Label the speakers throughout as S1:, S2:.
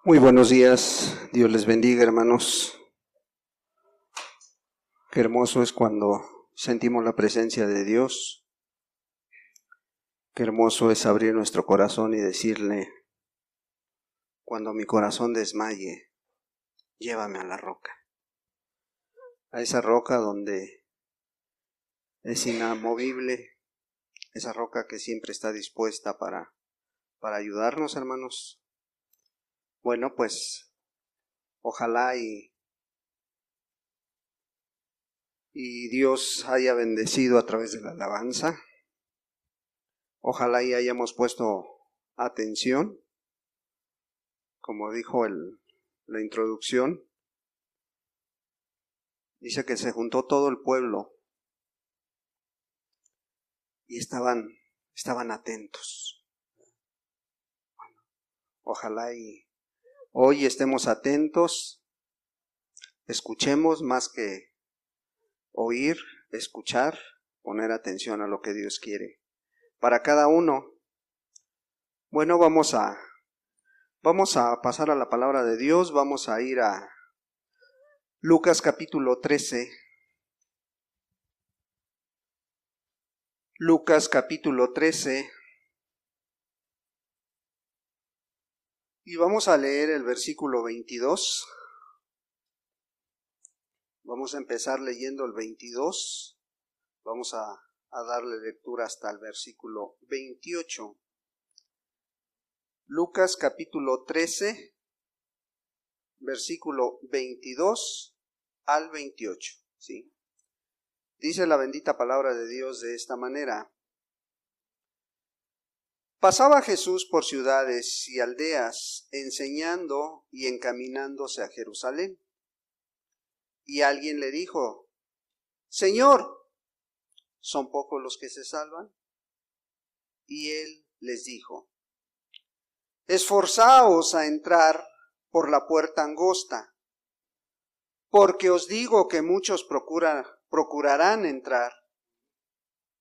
S1: Muy buenos días, Dios les bendiga, hermanos. Qué hermoso es cuando sentimos la presencia de Dios. Qué hermoso es abrir nuestro corazón y decirle, cuando mi corazón desmaye, llévame a la roca. A esa roca donde es inamovible, esa roca que siempre está dispuesta para ayudarnos, hermanos. Bueno, pues ojalá y Dios haya bendecido a través de la alabanza. Ojalá y hayamos puesto atención, como dijo la introducción. Dice que se juntó todo el pueblo y estaban atentos. Bueno, ojalá y hoy estemos atentos, escuchemos más que oír, escuchar, poner atención a lo que Dios quiere para cada uno. Bueno, vamos a pasar a la palabra de Dios. Vamos a ir a Lucas capítulo 13. Lucas capítulo 13. Y vamos a leer el versículo 22. Vamos a empezar leyendo el 22. Vamos a darle lectura hasta el versículo 28. Lucas capítulo 13, versículo 22 al 28. ¿Sí? Dice la bendita palabra de Dios de esta manera. Pasaba Jesús por ciudades y aldeas, enseñando y encaminándose a Jerusalén. Y alguien le dijo, Señor, ¿son pocos los que se salvan? Y él les dijo, esforzaos a entrar por la puerta angosta, porque os digo que muchos procurarán entrar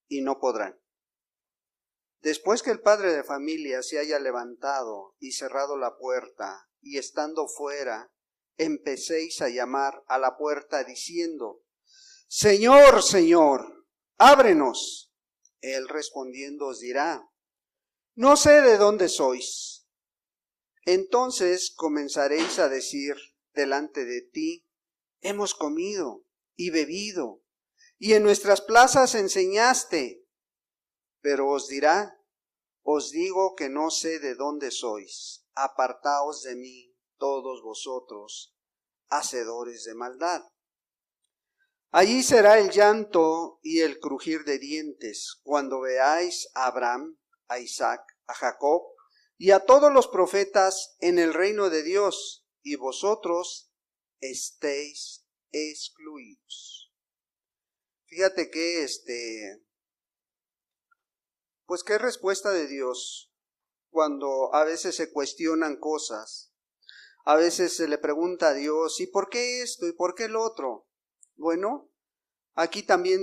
S1: y no podrán. Después que el padre de familia se haya levantado y cerrado la puerta, y estando fuera, empecéis a llamar a la puerta diciendo, Señor, Señor, ábrenos. Él respondiendo os dirá, no sé de dónde sois. Entonces comenzaréis a decir delante de ti, hemos comido y bebido, y en nuestras plazas enseñaste. Pero os dirá, os digo que no sé de dónde sois. Apartaos de mí, todos vosotros, hacedores de maldad. Allí será el llanto y el crujir de dientes, cuando veáis a Abraham, a Isaac, a Jacob y a todos los profetas en el reino de Dios, y vosotros estéis excluidos. Fíjate que pues qué respuesta de Dios cuando a veces se cuestionan cosas. A veces se le pregunta a Dios, ¿y por qué esto? ¿Y por qué el otro? Bueno, aquí también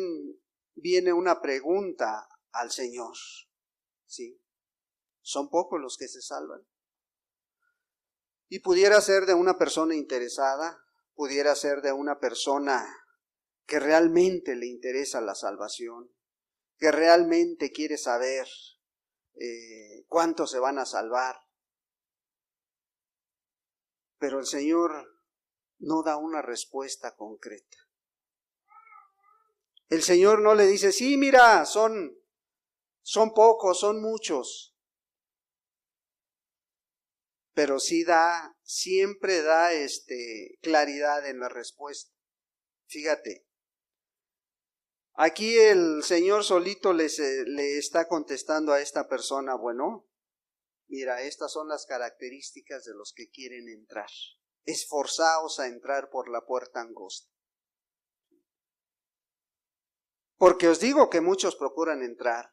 S1: viene una pregunta al Señor. ¿Sí? Son pocos los que se salvan. Y pudiera ser de una persona interesada, pudiera ser de una persona que realmente le interesa la salvación, que realmente quiere saber cuántos se van a salvar. Pero el Señor no da una respuesta concreta. El Señor no le dice, sí, mira, son pocos, son muchos. Pero sí siempre da claridad en la respuesta. Fíjate, aquí el Señor solito le está contestando a esta persona, bueno, mira, estas son las características de los que quieren entrar. Esforzaos a entrar por la puerta angosta. Porque os digo que muchos procuran entrar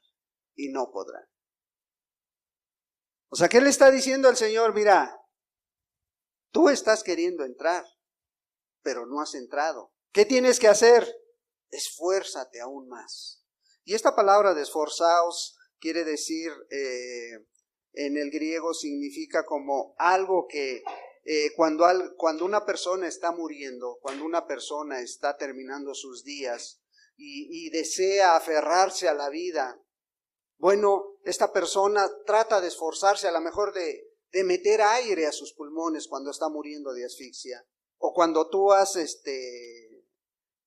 S1: y no podrán. O sea, ¿qué le está diciendo al Señor? Mira, tú estás queriendo entrar, pero no has entrado. ¿Qué tienes que hacer? Esfuérzate aún más. Y esta palabra de esforzaos quiere decir, en el griego significa como algo que cuando una persona está muriendo, cuando una persona está terminando sus días y desea aferrarse a la vida, bueno, esta persona trata de esforzarse a lo mejor de meter aire a sus pulmones cuando está muriendo de asfixia. O cuando tú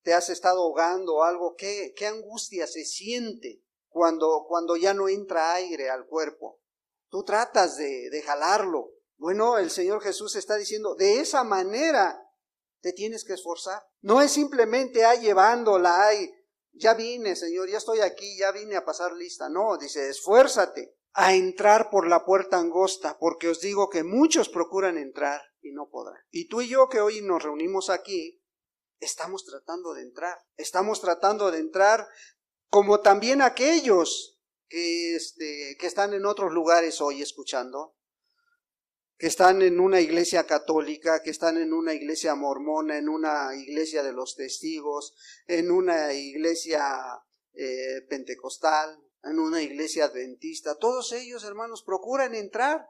S1: te has estado ahogando o algo, qué angustia se siente cuando ya no entra aire al cuerpo. Tú tratas de jalarlo. Bueno, el Señor Jesús está diciendo, de esa manera te tienes que esforzar. No es simplemente llevándola, ya vine, Señor, ya estoy aquí, ya vine a pasar lista. No, dice, esfuérzate a entrar por la puerta angosta, porque os digo que muchos procuran entrar y no podrán. Y tú y yo que hoy nos reunimos aquí, estamos tratando de entrar como también aquellos que están en otros lugares hoy escuchando, que están en una iglesia católica, que están en una iglesia mormona, en una iglesia de los testigos, en una iglesia pentecostal, en una iglesia adventista. Todos ellos, hermanos, procuran entrar,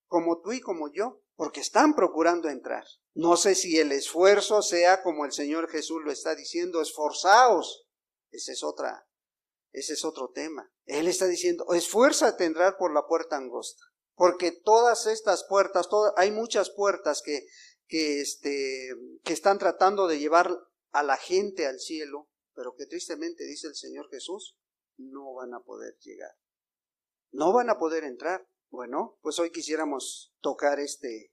S1: como tú y como yo, porque están procurando entrar. No sé si el esfuerzo sea como el Señor Jesús lo está diciendo, esforzaos. Ese es otro tema. Él está diciendo, esfuérzate a entrar por la puerta angosta. Porque todas estas puertas, hay muchas puertas que están tratando de llevar a la gente al cielo, pero que tristemente, dice el Señor Jesús, no van a poder llegar. No van a poder entrar. Bueno, pues hoy quisiéramos tocar este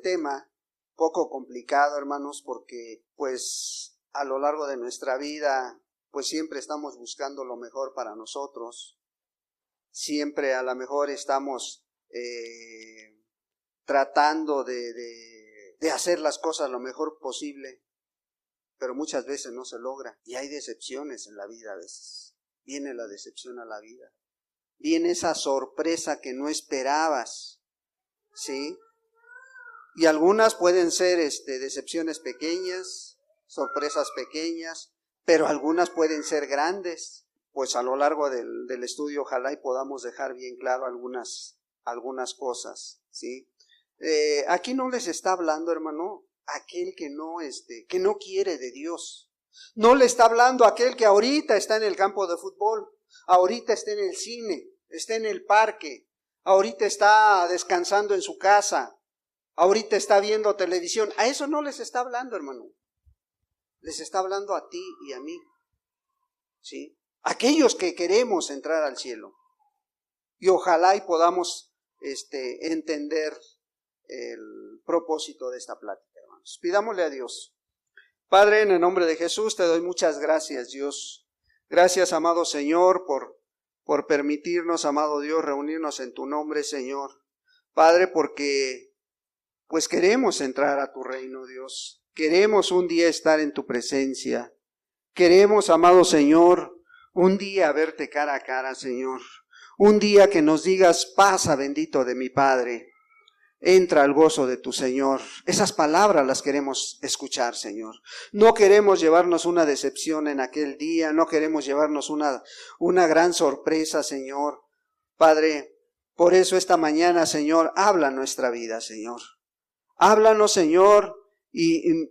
S1: tema poco complicado, hermanos, porque pues a lo largo de nuestra vida, pues siempre estamos buscando lo mejor para nosotros. Siempre a lo mejor estamos tratando de hacer las cosas lo mejor posible, pero muchas veces no se logra y hay decepciones en la vida a veces. Viene la decepción a la vida, viene esa sorpresa que no esperabas, ¿sí? Y algunas pueden ser decepciones pequeñas, sorpresas pequeñas, pero algunas pueden ser grandes. Pues a lo largo del estudio ojalá y podamos dejar bien claro algunas cosas, ¿sí? Aquí no les está hablando, hermano, aquel que no quiere de Dios. No le está hablando aquel que ahorita está en el campo de fútbol, ahorita está en el cine, está en el parque, ahorita está descansando en su casa, ahorita está viendo televisión. A eso no les está hablando, hermano. Les está hablando a ti y a mí, ¿sí? Aquellos que queremos entrar al cielo. Y ojalá y podamos entender el propósito de esta plática, hermanos. Pidámosle a Dios. Padre, en el nombre de Jesús te doy muchas gracias, Dios. Gracias, amado Señor, por permitirnos, amado Dios, reunirnos en tu nombre, Señor. Padre, porque pues queremos entrar a tu reino, Dios. Queremos un día estar en tu presencia. Queremos, amado Señor, un día verte cara a cara, Señor. Un día que nos digas, pasa bendito de mi Padre. Entra al gozo de tu Señor. Esas palabras las queremos escuchar, Señor. No queremos llevarnos una decepción en aquel día. No queremos llevarnos una gran sorpresa, Señor. Padre, por eso esta mañana, Señor, habla nuestra vida, Señor. Háblanos, Señor, y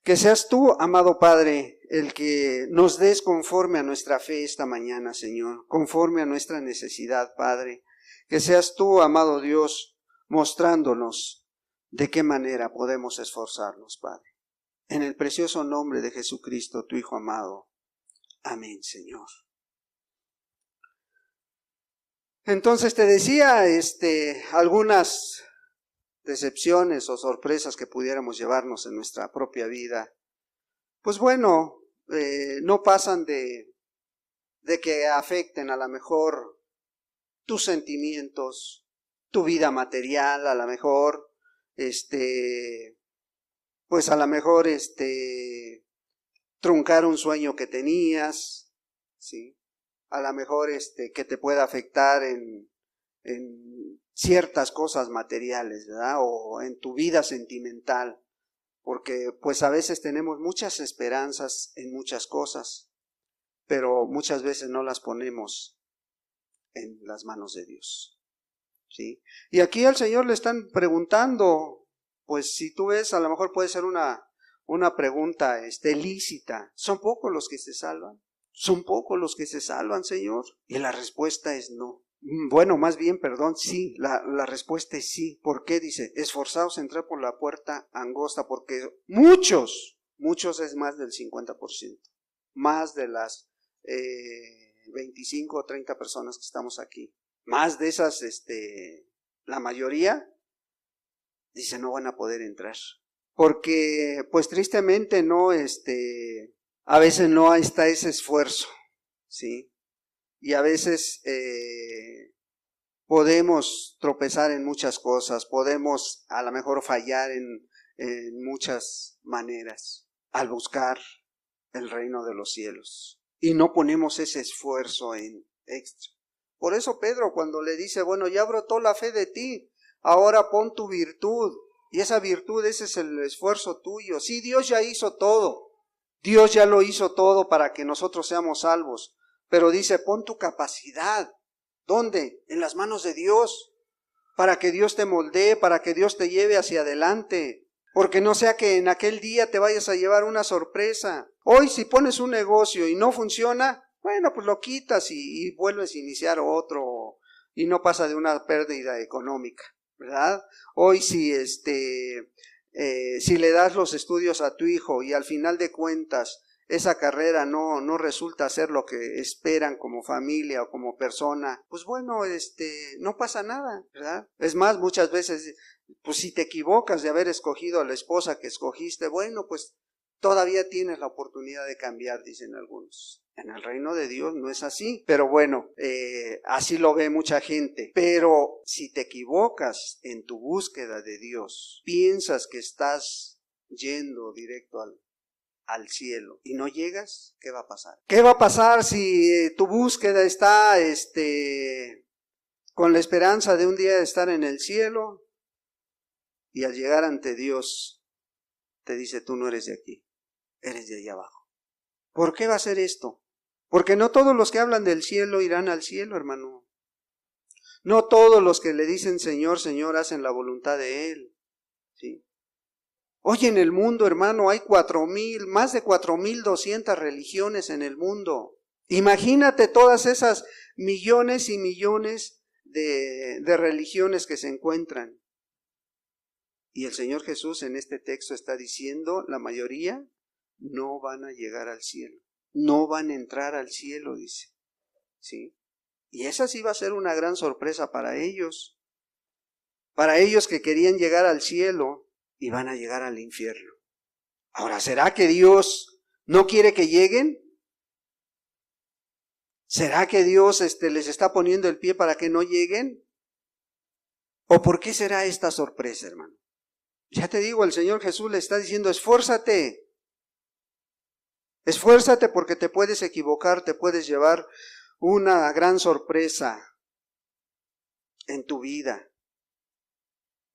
S1: que seas tú, amado Padre, el que nos des conforme a nuestra fe esta mañana, Señor, conforme a nuestra necesidad, Padre. Que seas tú, amado Dios, mostrándonos de qué manera podemos esforzarnos, Padre. En el precioso nombre de Jesucristo, tu Hijo amado. Amén, Señor. Entonces te decía, algunas decepciones o sorpresas que pudiéramos llevarnos en nuestra propia vida. Pues bueno, no pasan de que afecten a lo mejor tus sentimientos, tu vida material, a lo mejor, pues a lo mejor, truncar un sueño que tenías, ¿sí? A lo mejor, que te pueda afectar en ciertas cosas materiales, ¿verdad? O en tu vida sentimental, porque pues a veces tenemos muchas esperanzas en muchas cosas, pero muchas veces no las ponemos en las manos de Dios, ¿sí? Y aquí al Señor le están preguntando, pues si tú ves, a lo mejor puede ser una pregunta lícita. ¿Son pocos los que se salvan? ¿Son pocos los que se salvan, Señor? Y la respuesta es no. Bueno, más bien, perdón, sí, la respuesta es sí. ¿Por qué? Dice, esforzaos a entrar por la puerta angosta, porque muchos es más del 50%, más de las 25 o 30 personas que estamos aquí. Más de esas, la mayoría, dice, no van a poder entrar. Porque, pues tristemente no, a veces no está ese esfuerzo, ¿sí? Y a veces podemos tropezar en muchas cosas, podemos a lo mejor fallar en muchas maneras al buscar el reino de los cielos. Y no ponemos ese esfuerzo en extra. Por eso Pedro cuando le dice, bueno, ya brotó la fe de ti, ahora pon tu virtud. Y esa virtud, ese es el esfuerzo tuyo. Sí, Dios ya hizo todo. Dios ya lo hizo todo para que nosotros seamos salvos. Pero dice, pon tu capacidad. ¿Dónde? En las manos de Dios. Para que Dios te moldee, para que Dios te lleve hacia adelante. Porque no sea que en aquel día te vayas a llevar una sorpresa. Hoy si pones un negocio y no funciona, bueno, pues lo quitas y vuelves a iniciar otro y no pasa de una pérdida económica, ¿verdad? Hoy si si le das los estudios a tu hijo y al final de cuentas esa carrera no resulta ser lo que esperan como familia o como persona, pues bueno, no pasa nada, ¿verdad? Es más, muchas veces, pues si te equivocas de haber escogido a la esposa que escogiste, bueno, pues todavía tienes la oportunidad de cambiar, dicen algunos. En el reino de Dios no es así, pero bueno, así lo ve mucha gente. Pero si te equivocas en tu búsqueda de Dios, piensas que estás yendo directo al cielo y no llegas, ¿qué va a pasar? ¿Qué va a pasar si tu búsqueda está con la esperanza de un día estar en el cielo y al llegar ante Dios te dice, tú no eres de aquí, eres de allá abajo? ¿Por qué va a ser esto? Porque no todos los que hablan del cielo irán al cielo, hermano. No todos los que le dicen Señor, Señor hacen la voluntad de Él, ¿sí? Hoy en el mundo, hermano, hay más de 4,200 religiones en el mundo. Imagínate todas esas millones y millones de religiones que se encuentran. Y el Señor Jesús en este texto está diciendo, la mayoría no van a llegar al cielo. No van a entrar al cielo, dice. ¿Sí? Y esa sí va a ser una gran sorpresa para ellos. Para ellos que querían llegar al cielo y van a llegar al infierno. Ahora, ¿será que Dios no quiere que lleguen? ¿Será que Dios les está poniendo el pie para que no lleguen? ¿O por qué será esta sorpresa, hermano? Ya te digo, el Señor Jesús le está diciendo, esfuérzate. Esfuérzate porque te puedes equivocar, te puedes llevar una gran sorpresa en tu vida.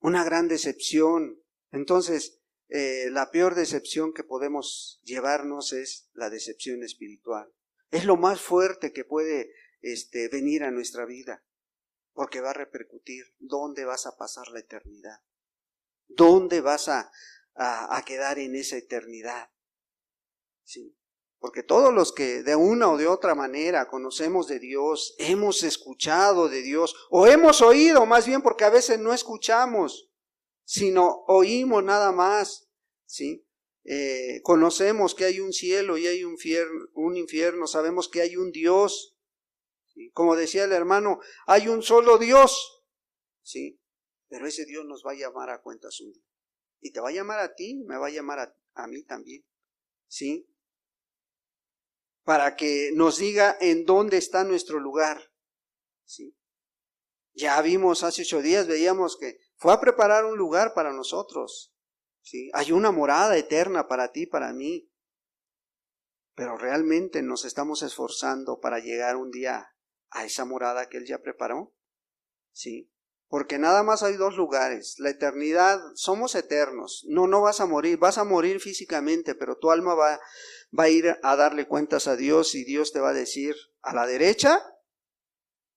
S1: Una gran decepción. Entonces, la peor decepción que podemos llevarnos es la decepción espiritual. Es lo más fuerte que puede venir a nuestra vida, porque va a repercutir dónde vas a pasar la eternidad, dónde vas a quedar en esa eternidad. ¿Sí? Porque todos los que de una o de otra manera conocemos de Dios, hemos escuchado de Dios, o hemos oído, más bien porque a veces no escuchamos, sino oímos nada más, ¿sí? Conocemos que hay un cielo y hay un infierno, sabemos que hay un Dios, ¿sí? Como decía el hermano, hay un solo Dios, ¿sí? Pero ese Dios nos va a llamar a cuentas un día, y te va a llamar a ti, me va a llamar a mí también, ¿sí? Para que nos diga en dónde está nuestro lugar, ¿sí? Ya vimos hace 8 días, veíamos que fue a preparar un lugar para nosotros, ¿sí? Hay una morada eterna para ti, para mí, pero realmente nos estamos esforzando para llegar un día a esa morada que Él ya preparó, ¿sí? Porque nada más hay 2 lugares, la eternidad, somos eternos, no vas a morir físicamente, pero tu alma va a ir a darle cuentas a Dios y Dios te va a decir, a la derecha,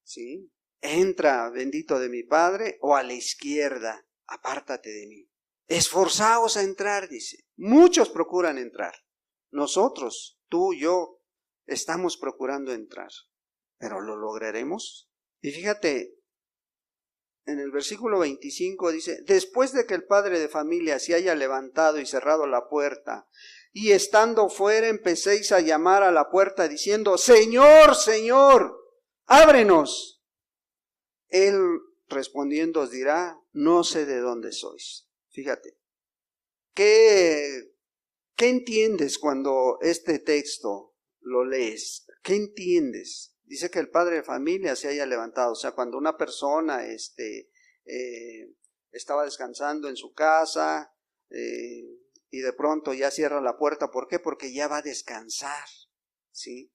S1: ¿sí? Entra, bendito de mi Padre, o a la izquierda, apártate de mí. Esforzaos a entrar, dice. Muchos procuran entrar. Nosotros, tú, yo, estamos procurando entrar. ¿Pero lo lograremos? Y fíjate, en el versículo 25 dice, después de que el padre de familia se haya levantado y cerrado la puerta, y estando fuera empecéis a llamar a la puerta diciendo, Señor, Señor, ábrenos. Él respondiendo os dirá, no sé de dónde sois. Fíjate, ¿qué entiendes cuando este texto lo lees? ¿Qué entiendes? Dice que el padre de familia se haya levantado, o sea, cuando una persona estaba descansando en su casa y de pronto ya cierra la puerta. ¿Por qué? Porque ya va a descansar, ¿sí?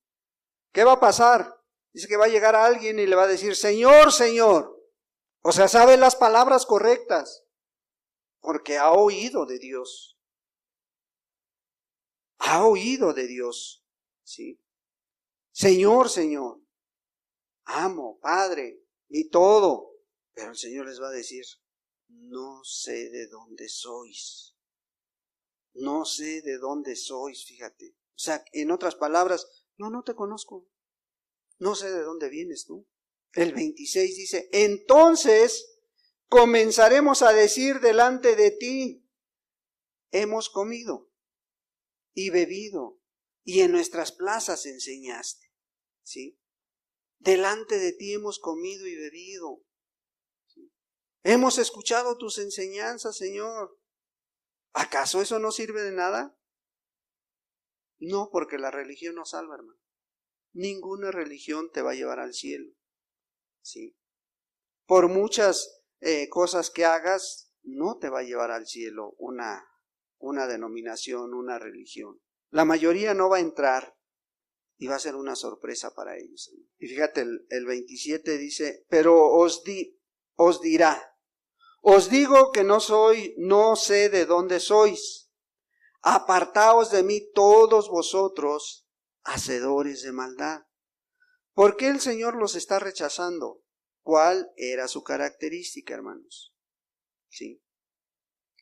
S1: ¿Qué va a pasar? Dice que va a llegar a alguien y le va a decir, Señor, Señor. O sea, sabe las palabras correctas, porque ha oído de Dios. Ha oído de Dios, ¿sí? Señor, Señor, amo, Padre, y todo. Pero el Señor les va a decir, no sé de dónde sois. No sé de dónde sois, fíjate. O sea, en otras palabras, no te conozco. No sé de dónde vienes tú. El 26 dice, entonces comenzaremos a decir delante de ti, hemos comido y bebido, y en nuestras plazas enseñaste, ¿sí? Delante de ti hemos comido y bebido, ¿sí? Hemos escuchado tus enseñanzas, Señor. ¿Acaso eso no sirve de nada? No, porque la religión no salva, hermano. Ninguna religión te va a llevar al cielo, ¿sí? Por muchas cosas que hagas, no te va a llevar al cielo una denominación, una religión. La mayoría no va a entrar y va a ser una sorpresa para ellos. Y fíjate, el 27 dice, pero os dirá, os digo que no sé de dónde sois. Apartaos de mí todos vosotros, hacedores de maldad. ¿Por qué el Señor los está rechazando? ¿Cuál era su característica, hermanos? ¿Sí?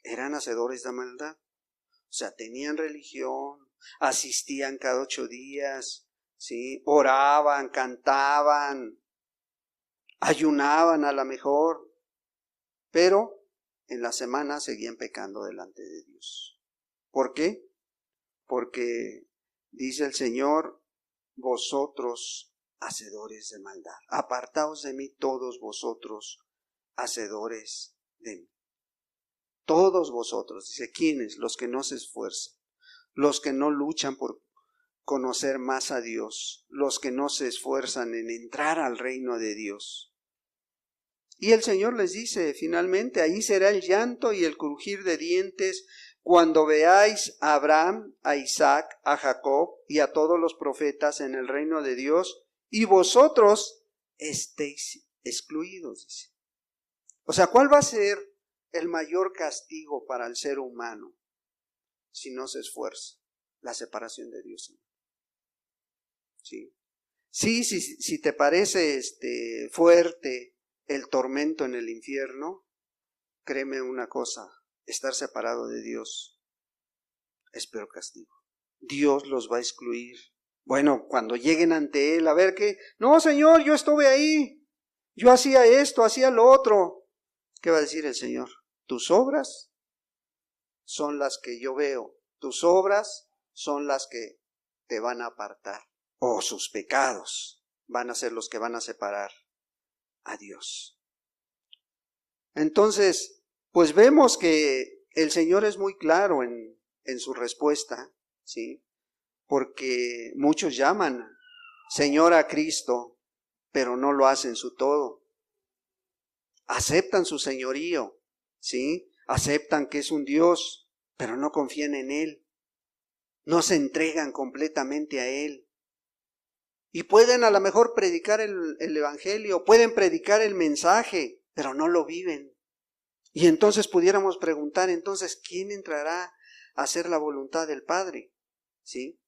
S1: Eran hacedores de maldad. O sea, tenían religión, asistían cada 8 días, ¿sí? Oraban, cantaban, ayunaban a lo mejor, pero en la semana seguían pecando delante de Dios. ¿Por qué? Porque dice el Señor, vosotros hacedores de maldad, apartaos de mí todos vosotros hacedores de mí. Todos vosotros, dice, ¿quiénes? Los que no se esfuerzan, los que no luchan por conocer más a Dios, los que no se esfuerzan en entrar al reino de Dios. Y el Señor les dice, finalmente, ahí será el llanto y el crujir de dientes cuando veáis a Abraham, a Isaac, a Jacob y a todos los profetas en el reino de Dios, y vosotros estéis excluidos, dice. O sea, ¿cuál va a ser el mayor castigo para el ser humano si no se esfuerza? La separación de Dios. ¿Sí? Sí, si te parece fuerte el tormento en el infierno, créeme una cosa, estar separado de Dios es peor castigo. Dios los va a excluir. Bueno, cuando lleguen ante Él, a ver qué, no, Señor, yo estuve ahí, yo hacía esto, hacía lo otro. ¿Qué va a decir el Señor? Tus obras son las que yo veo, tus obras son las que te van a apartar, o sus pecados van a ser los que van a separar a Dios. Entonces, pues vemos que el Señor es muy claro en su respuesta, ¿sí? Porque muchos llaman Señor a Cristo, pero no lo hacen su todo. Aceptan su señorío, ¿sí? Aceptan que es un Dios, pero no confían en Él. No se entregan completamente a Él. Y pueden a lo mejor predicar el evangelio, pueden predicar el mensaje, pero no lo viven. Y entonces pudiéramos preguntar, entonces, ¿quién entrará a hacer la voluntad del Padre? ¿Sí?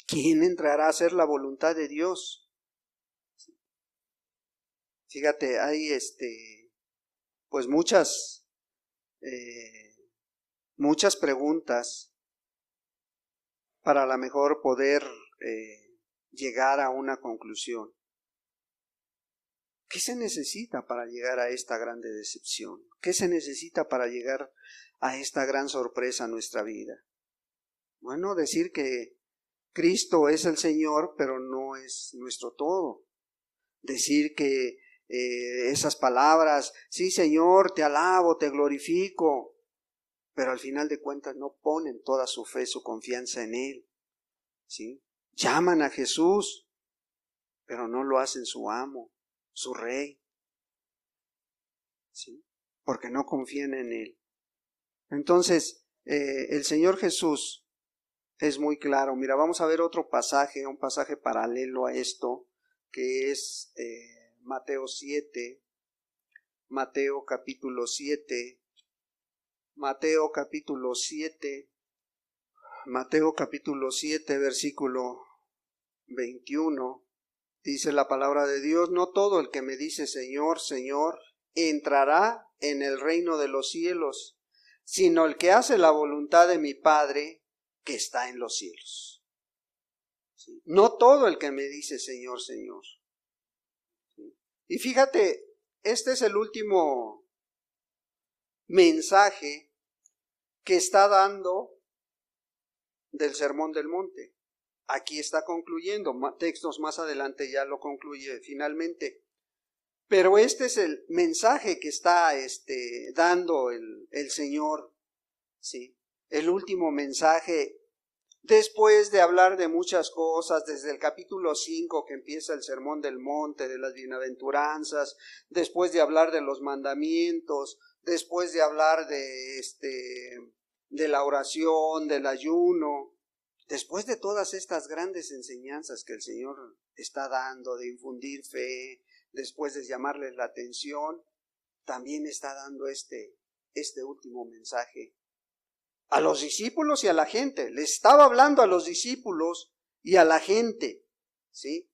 S1: ¿Quién entrará a hacer la voluntad de Dios? Fíjate, hay pues muchas muchas preguntas para a lo mejor poder llegar a una conclusión. ¿Qué se necesita para llegar a esta grande decepción? ¿Qué se necesita para llegar a esta gran sorpresa en nuestra vida? Bueno, decir que Cristo es el Señor, pero no es nuestro todo. Decir que esas palabras, sí Señor, te alabo, te glorifico, pero al final de cuentas no ponen toda su fe, su confianza en Él. ¿Sí? Llaman a Jesús, pero no lo hacen su amo, su rey. ¿Sí? Porque no confían en Él. Entonces, el Señor Jesús es muy claro. Mira, vamos a ver otro pasaje, un pasaje paralelo a esto, que es Mateo 7, Mateo capítulo 7, Mateo capítulo 7, Mateo capítulo 7, versículo 21, dice la palabra de Dios: no todo el que me dice Señor, Señor, entrará en el reino de los cielos, sino el que hace la voluntad de mi Padre que está en los cielos. ¿Sí? No todo el que me dice Señor, Señor. ¿Sí? Y fíjate, este es el último mensaje que está dando del Sermón del Monte. Aquí está concluyendo, textos más adelante ya lo concluye finalmente. Pero este es el mensaje que está dando el Señor, ¿sí? El último mensaje, después de hablar de muchas cosas, desde el capítulo 5 que empieza el Sermón del Monte, de las bienaventuranzas, después de hablar de los mandamientos, después de hablar de la oración, del ayuno, después de todas estas grandes enseñanzas que el Señor está dando, de infundir fe, después de llamarles la atención, también está dando este último mensaje a los discípulos y a la gente. Le estaba hablando a los discípulos y a la gente, ¿sí?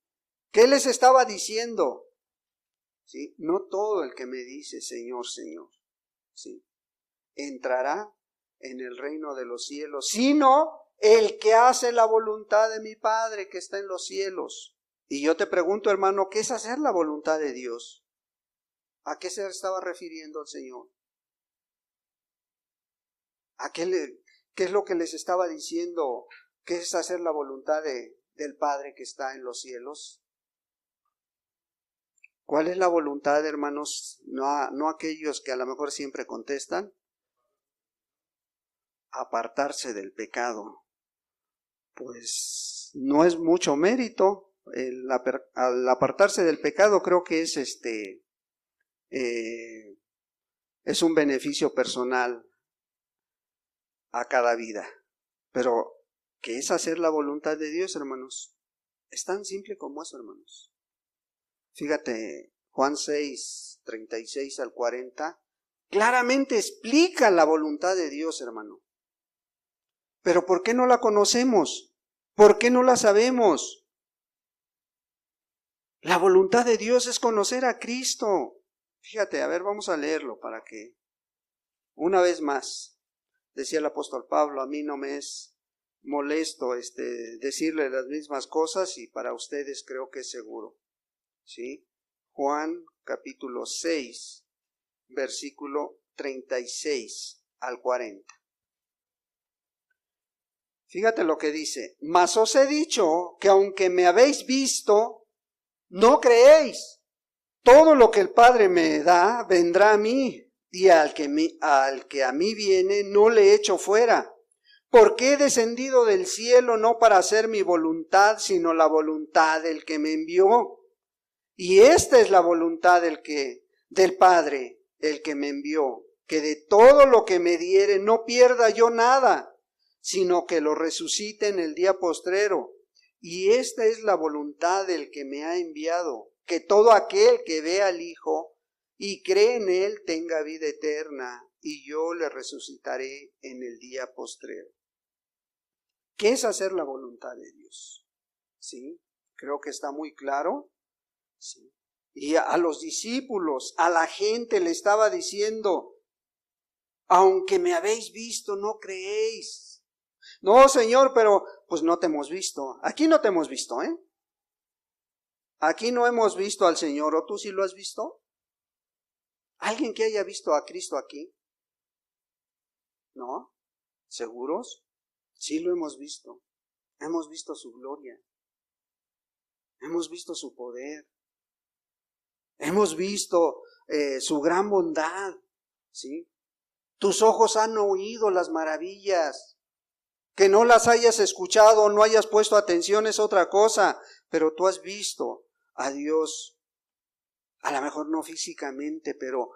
S1: ¿Qué les estaba diciendo? ¿Sí? No todo el que me dice Señor, Señor, ¿sí?, entrará en el reino de los cielos, sino el que hace la voluntad de mi Padre que está en los cielos. Y yo te pregunto, hermano, ¿qué es hacer la voluntad de Dios? ¿A qué se estaba refiriendo el Señor? ¿Qué es lo que les estaba diciendo? ¿Qué es hacer la voluntad del Padre que está en los cielos? ¿Cuál es la voluntad, hermanos? No aquellos que a lo mejor siempre contestan. Apartarse del pecado. Pues no es mucho mérito. Al apartarse del pecado, creo que es un beneficio personal a cada vida. Pero, ¿qué es hacer la voluntad de Dios, hermanos? Es tan simple como eso, hermanos. Fíjate, Juan 6, 36 al 40, claramente explica la voluntad de Dios, hermano. Pero ¿por qué no la conocemos? ¿Por qué no la sabemos? La voluntad de Dios es conocer a Cristo. Fíjate, a ver, vamos a leerlo para que, una vez más, decía el apóstol Pablo, a mí no me es molesto decirle las mismas cosas, y para ustedes creo que es seguro. ¿Sí? Juan capítulo 6, versículo 36 al 40. Fíjate lo que dice: mas os he dicho que aunque me habéis visto, no creéis. Todo lo que el Padre me da vendrá a mí, y al que a mí viene no le echo fuera. Porque he descendido del cielo no para hacer mi voluntad, sino la voluntad del que me envió. Y esta es la voluntad del Padre, el que me envió, que de todo lo que me diere no pierda yo nada, sino que lo resucite en el día postrero. Y esta es la voluntad del que me ha enviado, que todo aquel que ve al Hijo y cree en Él tenga vida eterna, y yo le resucitaré en el día postrero. ¿Qué es hacer la voluntad de Dios? ¿Sí? Creo que está muy claro. ¿Sí? Y a los discípulos, a la gente le estaba diciendo: Aunque me habéis visto, no creéis. No, Señor, pero pues no te hemos visto. Aquí no te hemos visto, ¿eh? Aquí no hemos visto al Señor. ¿O tú sí lo has visto? ¿Alguien que haya visto a Cristo aquí? ¿No? ¿Seguros? Sí lo hemos visto. Hemos visto su gloria. Hemos visto su poder. Hemos visto su gran bondad. ¿Sí? Tus ojos han oído las maravillas. Que no las hayas escuchado, no hayas puesto atención es otra cosa, pero tú has visto a Dios, a lo mejor no físicamente, pero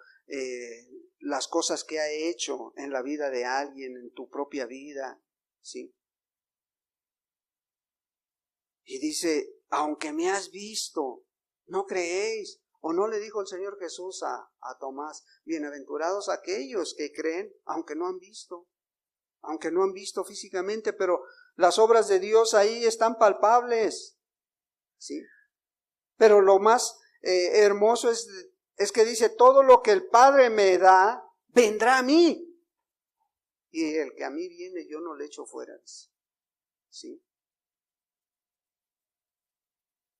S1: las cosas que ha hecho en la vida de alguien, en tu propia vida, ¿sí? Y dice, aunque me has visto, no creéis. ¿O no le dijo el Señor Jesús a Tomás, bienaventurados aquellos que creen, aunque no han visto? Aunque no han visto físicamente, pero las obras de Dios ahí están palpables, ¿sí? Pero lo más hermoso es que dice, todo lo que el Padre me da, vendrá a mí. Y el que a mí viene, yo no le echo fuera, ¿sí?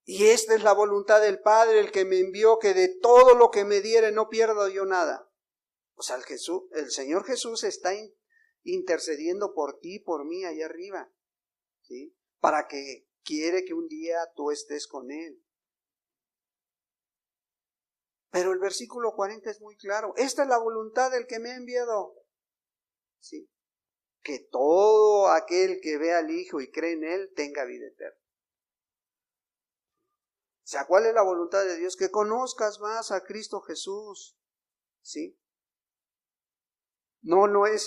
S1: Y esta es la voluntad del Padre, el que me envió, que de todo lo que me diere no pierdo yo nada. O sea, el Señor Jesús está intercediendo por ti, por mí, allá arriba, ¿sí? Para que quiere que un día tú estés con Él. Pero el versículo 40 es muy claro. Esta es la voluntad del que me ha enviado, ¿sí? Que todo aquel que ve al Hijo y cree en Él tenga vida eterna. O sea, ¿cuál es la voluntad de Dios? Que conozcas más a Cristo Jesús, ¿sí? No es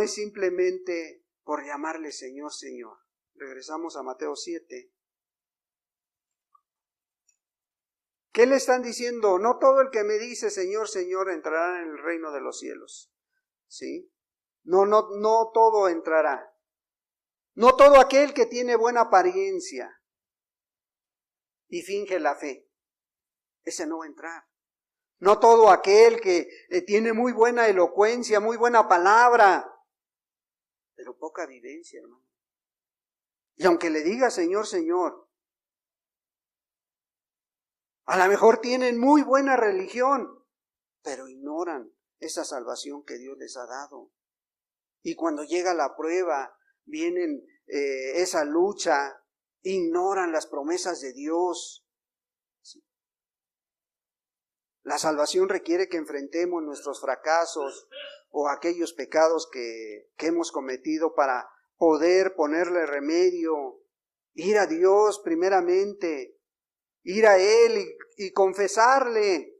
S1: simplemente por llamarle Señor, Señor. Regresamos a Mateo 7. ¿Qué le están diciendo? No todo el que me dice Señor, Señor entrará en el reino de los cielos, ¿sí? No todo entrará. No todo aquel que tiene buena apariencia y finge la fe, ese no va a entrar. No todo aquel que tiene muy buena elocuencia, muy buena palabra, pero poca vivencia, hermano. Y aunque le diga Señor, Señor, a lo mejor tienen muy buena religión, pero ignoran esa salvación que Dios les ha dado. Y cuando llega la prueba, vienen esa lucha, ignoran las promesas de Dios. La salvación requiere que enfrentemos nuestros fracasos o aquellos pecados que hemos cometido para poder ponerle remedio, ir a Dios primeramente, ir a Él y confesarle,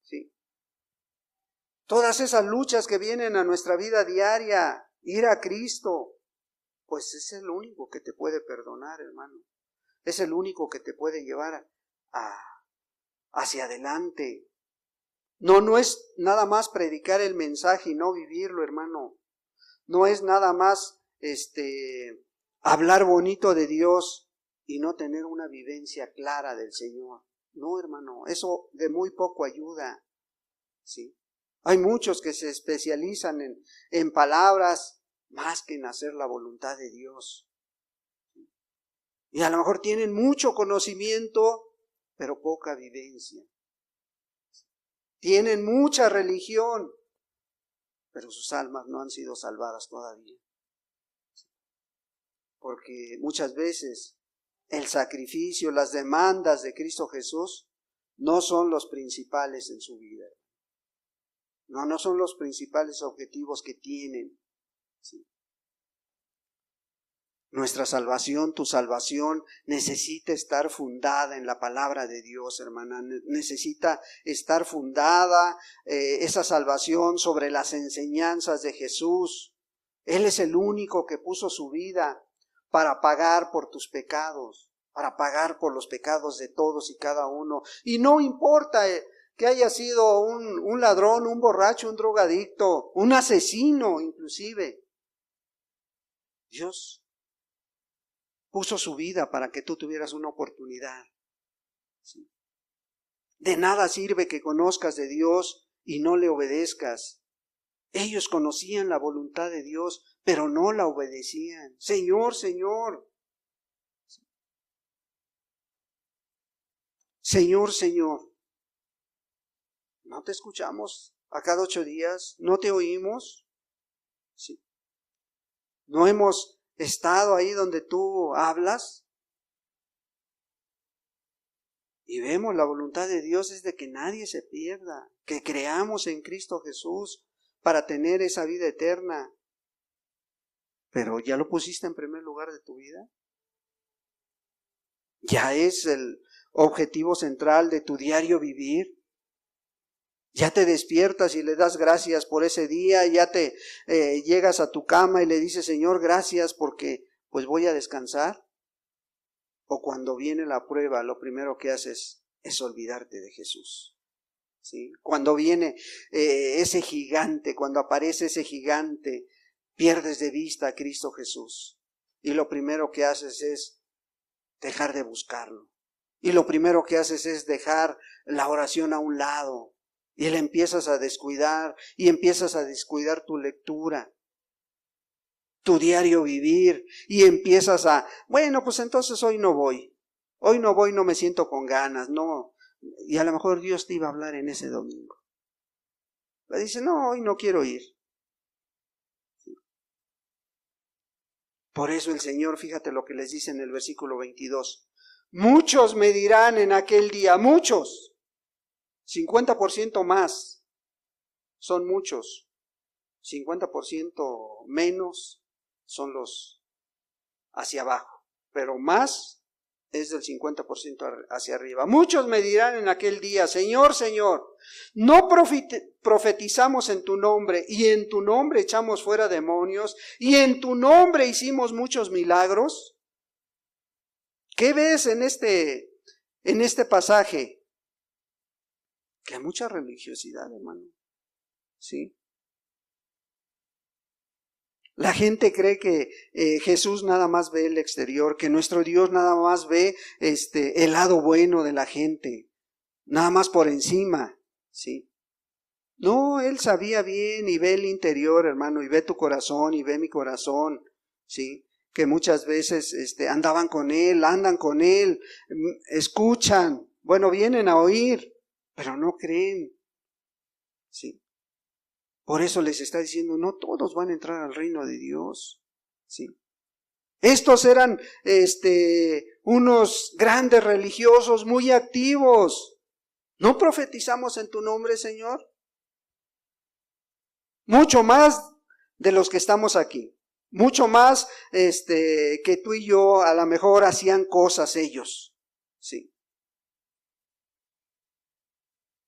S1: ¿sí? Todas esas luchas que vienen a nuestra vida diaria, ir a Cristo, pues es el único que te puede perdonar, hermano. Es el único que te puede llevar hacia adelante. No es nada más predicar el mensaje y no vivirlo, hermano. No es nada más hablar bonito de Dios y no tener una vivencia clara del Señor. No, hermano, eso de muy poco ayuda, ¿sí? Hay muchos que se especializan en palabras más que en hacer la voluntad de Dios. Y a lo mejor tienen mucho conocimiento, pero poca vivencia. Tienen mucha religión, pero sus almas no han sido salvadas todavía. Porque muchas veces el sacrificio, las demandas de Cristo Jesús no son los principales en su vida. No son los principales objetivos que tienen. ¿Sí? Nuestra salvación, tu salvación, necesita estar fundada en la palabra de Dios, hermana. Necesita estar fundada esa salvación sobre las enseñanzas de Jesús. Él es el único que puso su vida para pagar por tus pecados, para pagar por los pecados de todos y cada uno. Y no importa que haya sido un ladrón, un borracho, un drogadicto, un asesino inclusive. Dios puso su vida para que tú tuvieras una oportunidad. ¿Sí? De nada sirve que conozcas de Dios y no le obedezcas. Ellos conocían la voluntad de Dios, pero no la obedecían. Señor, Señor. Señor, Señor. ¿No te escuchamos a cada 8 días? ¿No te oímos? Sí. ¿No hemos estado ahí donde tú hablas? Y vemos la voluntad de Dios es de que nadie se pierda, que creamos en Cristo Jesús para tener esa vida eterna. Pero ¿ya lo pusiste en primer lugar de tu vida? ¿Ya es el objetivo central de tu diario vivir? Ya te despiertas y le das gracias por ese día, ya te llegas a tu cama y le dices, Señor, gracias porque pues voy a descansar. O cuando viene la prueba, lo primero que haces es olvidarte de Jesús. ¿Sí? Cuando viene ese gigante, cuando aparece ese gigante, pierdes de vista a Cristo Jesús. Y lo primero que haces es dejar de buscarlo. Y lo primero que haces es dejar la oración a un lado. Y la empiezas a descuidar, y empiezas a descuidar tu lectura, tu diario vivir, y empiezas a, bueno, pues entonces hoy no voy, no me siento con ganas, no, y a lo mejor Dios te iba a hablar en ese domingo. Le dice, no, hoy no quiero ir. Por eso el Señor, fíjate lo que les dice en el versículo 22, muchos me dirán en aquel día, muchos, 50% más, son muchos, 50% menos son los hacia abajo, pero más es del 50% hacia arriba. Muchos me dirán en aquel día, Señor, Señor, ¿no profetizamos en tu nombre y en tu nombre echamos fuera demonios y en tu nombre hicimos muchos milagros? ¿Qué ves en este pasaje? Que hay mucha religiosidad, hermano. ¿Sí? La gente cree que Jesús nada más ve el exterior, que nuestro Dios nada más ve el lado bueno de la gente, nada más por encima, ¿sí? No, Él sabía bien y ve el interior, hermano, y ve tu corazón y ve mi corazón, ¿sí? Que muchas veces andaban con Él, andan con Él, escuchan, bueno, vienen a oír, pero no creen, ¿sí? Por eso les está diciendo, no todos van a entrar al reino de Dios, ¿sí? Estos eran unos grandes religiosos muy activos. ¿No profetizamos en tu nombre, Señor? Mucho más de los que estamos aquí. Mucho más que tú y yo a lo mejor hacían cosas ellos, ¿sí?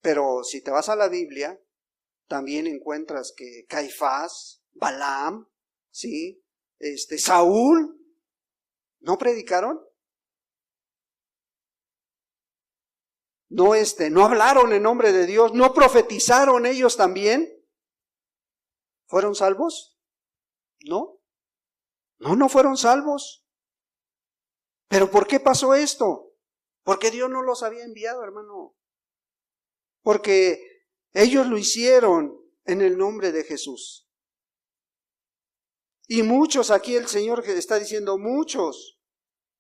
S1: Pero si te vas a la Biblia, también encuentras que Caifás, Balaam, ¿sí? Saúl, ¿no predicaron? No hablaron en nombre de Dios, no profetizaron ellos también. ¿Fueron salvos? No, no fueron salvos. ¿Pero por qué pasó esto? Porque Dios no los había enviado, hermano. Porque ellos lo hicieron en el nombre de Jesús. Y muchos, aquí el Señor está diciendo, muchos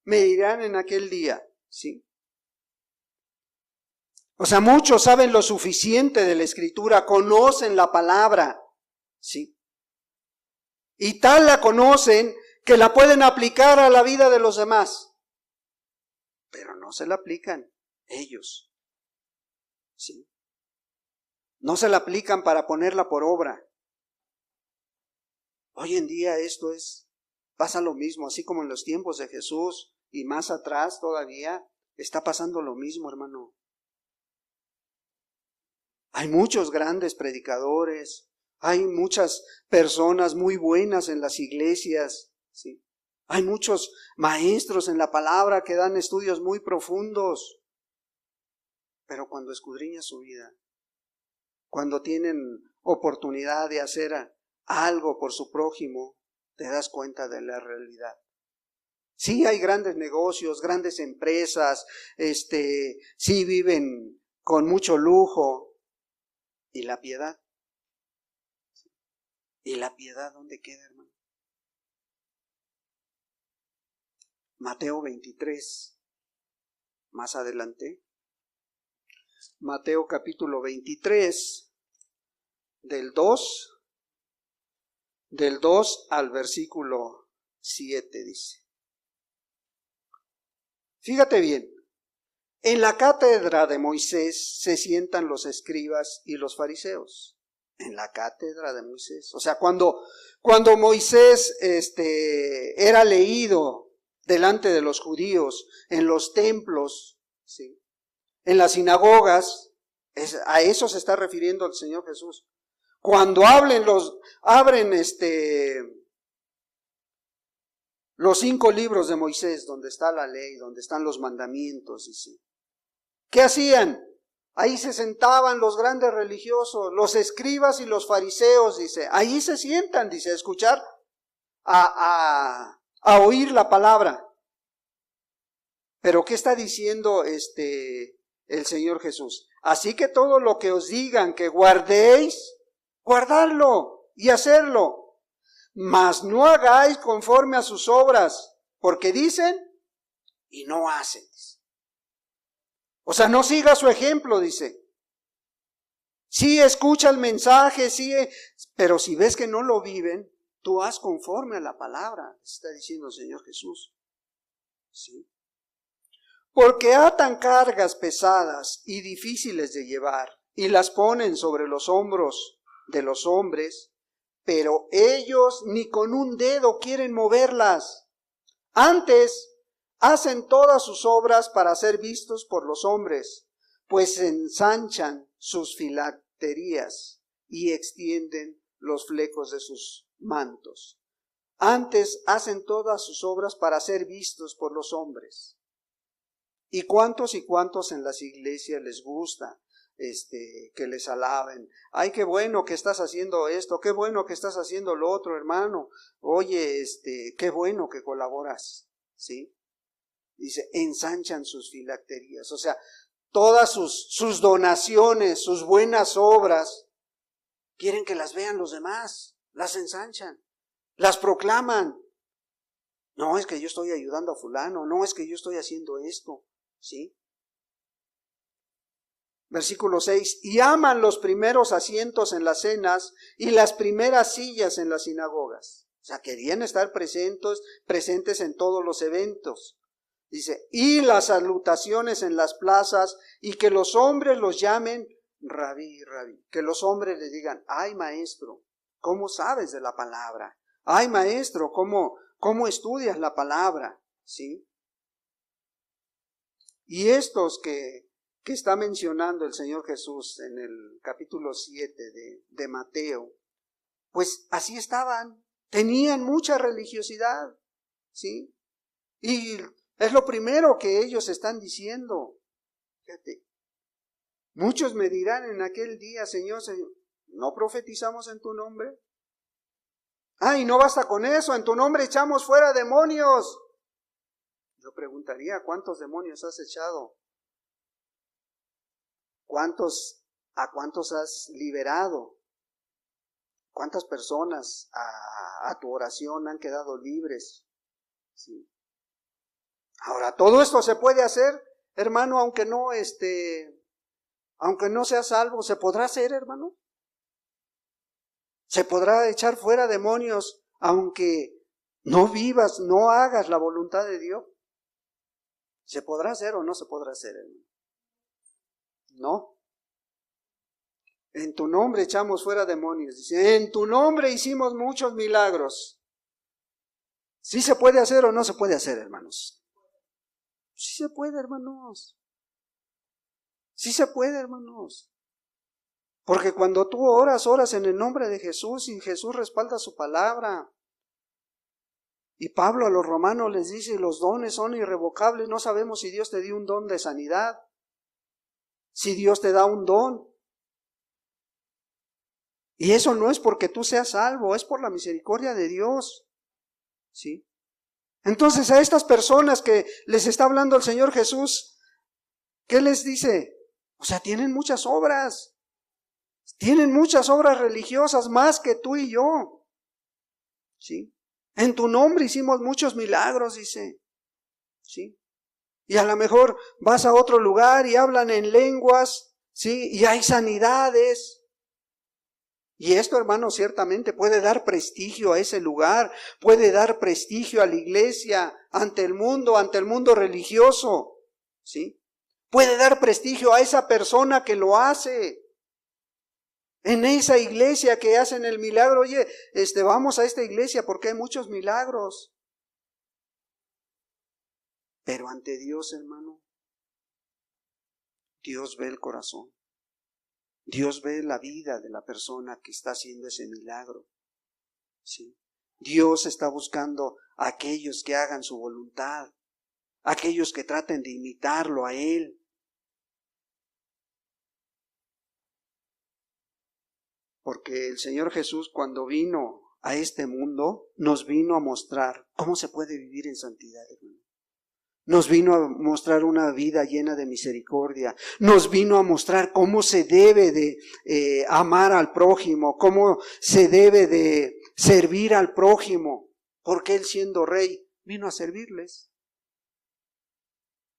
S1: me dirán en aquel día, ¿sí? O sea, muchos saben lo suficiente de la Escritura, conocen la palabra, ¿sí? Y tal la conocen que la pueden aplicar a la vida de los demás. Pero no se la aplican ellos, ¿sí? No se la aplican para ponerla por obra. Hoy en día pasa lo mismo, así como en los tiempos de Jesús y más atrás todavía, está pasando lo mismo, hermano. Hay muchos grandes predicadores, hay muchas personas muy buenas en las iglesias, ¿sí? Hay muchos maestros en la palabra que dan estudios muy profundos, pero cuando escudriñas su vida, cuando tienen oportunidad de hacer algo por su prójimo, te das cuenta de la realidad. Sí, hay grandes negocios, grandes empresas, sí viven con mucho lujo. ¿Y la piedad? ¿Y la piedad dónde queda, hermano? Mateo 23, más adelante. Mateo capítulo 23, del 2 al versículo 7 dice. Fíjate bien, en la cátedra de Moisés se sientan los escribas y los fariseos. En la cátedra de Moisés. O sea, cuando Moisés era leído delante de los judíos, en los templos, ¿sí?, en las sinagogas, a eso se está refiriendo el Señor Jesús. Cuando abren los 5 libros de Moisés, donde está la ley, donde están los mandamientos, dice. ¿Qué hacían? Ahí se sentaban los grandes religiosos, los escribas y los fariseos, dice. Ahí se sientan, dice, a escuchar, a oír la palabra. Pero ¿qué está diciendo el Señor Jesús? Así que todo lo que os digan que guardéis, guardadlo y hacerlo. Mas no hagáis conforme a sus obras, porque dicen y no hacen. O sea, no siga su ejemplo, dice. Sí, escucha el mensaje, sí, pero si ves que no lo viven, tú haz conforme a la palabra, está diciendo el Señor Jesús. ¿Sí? Porque atan cargas pesadas y difíciles de llevar, y las ponen sobre los hombros de los hombres, pero ellos ni con un dedo quieren moverlas. Antes, hacen todas sus obras para ser vistos por los hombres, pues ensanchan sus filacterías y extienden los flecos de sus mantos. Antes hacen todas sus obras para ser vistos por los hombres. ¿Y cuántos en las iglesias les gusta que les alaben? Ay, qué bueno que estás haciendo esto, qué bueno que estás haciendo lo otro, hermano. Oye, qué bueno que colaboras, ¿sí? Dice, ensanchan sus filacterías, o sea, todas sus donaciones, sus buenas obras, quieren que las vean los demás, las ensanchan, las proclaman. No, es que yo estoy ayudando a fulano, no, es que yo estoy haciendo esto, ¿sí? Versículo 6, y aman los primeros asientos en las cenas y las primeras sillas en las sinagogas. O sea, querían estar presentes en todos los eventos. Dice, y las salutaciones en las plazas, y que los hombres los llamen rabí, rabí. Que los hombres les digan, ay maestro, ¿cómo sabes de la palabra? Ay maestro, ¿cómo estudias la palabra? ¿Sí? Y estos que está mencionando el Señor Jesús en el capítulo 7 de Mateo, pues así estaban, tenían mucha religiosidad, ¿sí? Y es lo primero que ellos están diciendo. Fíjate, muchos me dirán en aquel día, Señor, ¿no profetizamos en tu nombre? Y no basta con eso, en tu nombre echamos fuera demonios. Yo preguntaría, ¿cuántos demonios has echado? ¿A cuántos has liberado? ¿Cuántas personas a tu oración han quedado libres? ¿Sí? Ahora, todo esto se puede hacer, hermano, aunque no seas salvo, ¿se podrá hacer, hermano? ¿Se podrá echar fuera demonios aunque no vivas, no hagas la voluntad de Dios? ¿Se podrá hacer o no se podrá hacer, hermano? No. En tu nombre echamos fuera demonios. Dice, en tu nombre hicimos muchos milagros. ¿Sí se puede hacer o no se puede hacer, hermanos? Sí se puede, hermanos. Sí se puede, hermanos. Porque cuando tú oras en el nombre de Jesús y Jesús respalda su palabra. Y Pablo a los romanos les dice, los dones son irrevocables. No sabemos si Dios te dio un don de sanidad. Si Dios te da un don. Y eso no es porque tú seas salvo, es por la misericordia de Dios. ¿Sí? Entonces a estas personas que les está hablando el Señor Jesús, ¿qué les dice? O sea, tienen muchas obras. Tienen muchas obras religiosas más que tú y yo. ¿Sí? En tu nombre hicimos muchos milagros, dice. ¿Sí? Y a lo mejor vas a otro lugar y hablan en lenguas, ¿sí? Y hay sanidades. Y esto, hermano, ciertamente puede dar prestigio a ese lugar, puede dar prestigio a la iglesia, ante el mundo religioso, ¿sí? Puede dar prestigio a esa persona que lo hace. En esa iglesia que hacen el milagro, oye, vamos a esta iglesia porque hay muchos milagros. Pero ante Dios, hermano, Dios ve el corazón. Dios ve la vida de la persona que está haciendo ese milagro. ¿Sí? Dios está buscando a aquellos que hagan su voluntad, aquellos que traten de imitarlo a Él. Porque el Señor Jesús, cuando vino a este mundo, nos vino a mostrar cómo se puede vivir en santidad, hermano. Nos vino a mostrar una vida llena de misericordia. Nos vino a mostrar cómo se debe de amar al prójimo, cómo se debe de servir al prójimo. Porque Él, siendo rey, vino a servirles.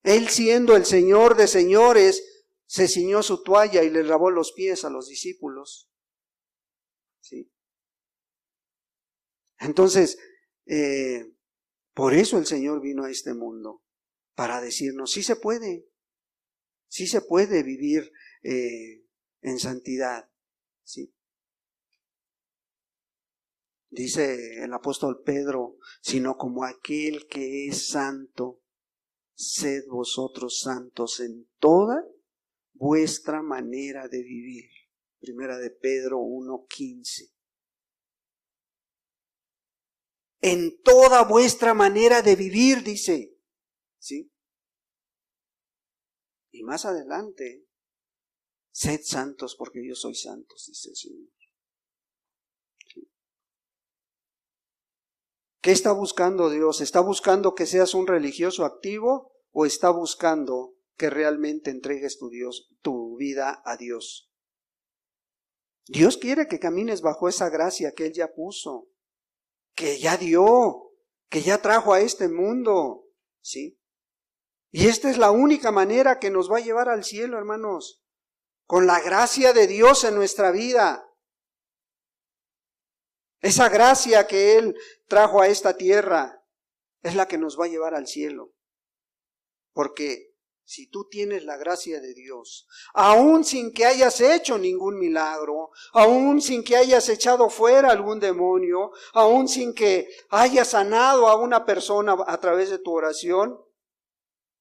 S1: Él, siendo el Señor de señores, se ciñó su toalla y le lavó los pies a los discípulos. ¿Sí? Entonces, por eso el Señor vino a este mundo. Para decirnos, sí se puede vivir en santidad, ¿sí? Dice el apóstol Pedro, sino como aquel que es santo, sed vosotros santos en toda vuestra manera de vivir. Primera de Pedro 1:15. En toda vuestra manera de vivir, dice. ¿Sí? Y más adelante, sed santos porque yo soy santo, dice el Señor. ¿Sí? ¿Qué está buscando Dios? ¿Está buscando que seas un religioso activo o está buscando que realmente entregues tu vida a Dios? Dios quiere que camines bajo esa gracia que Él ya puso, que ya dio, que ya trajo a este mundo, ¿sí? Y esta es la única manera que nos va a llevar al cielo, hermanos, con la gracia de Dios en nuestra vida. Esa gracia que Él trajo a esta tierra es la que nos va a llevar al cielo. Porque si tú tienes la gracia de Dios, aún sin que hayas hecho ningún milagro, aún sin que hayas echado fuera algún demonio, aún sin que hayas sanado a una persona a través de tu oración,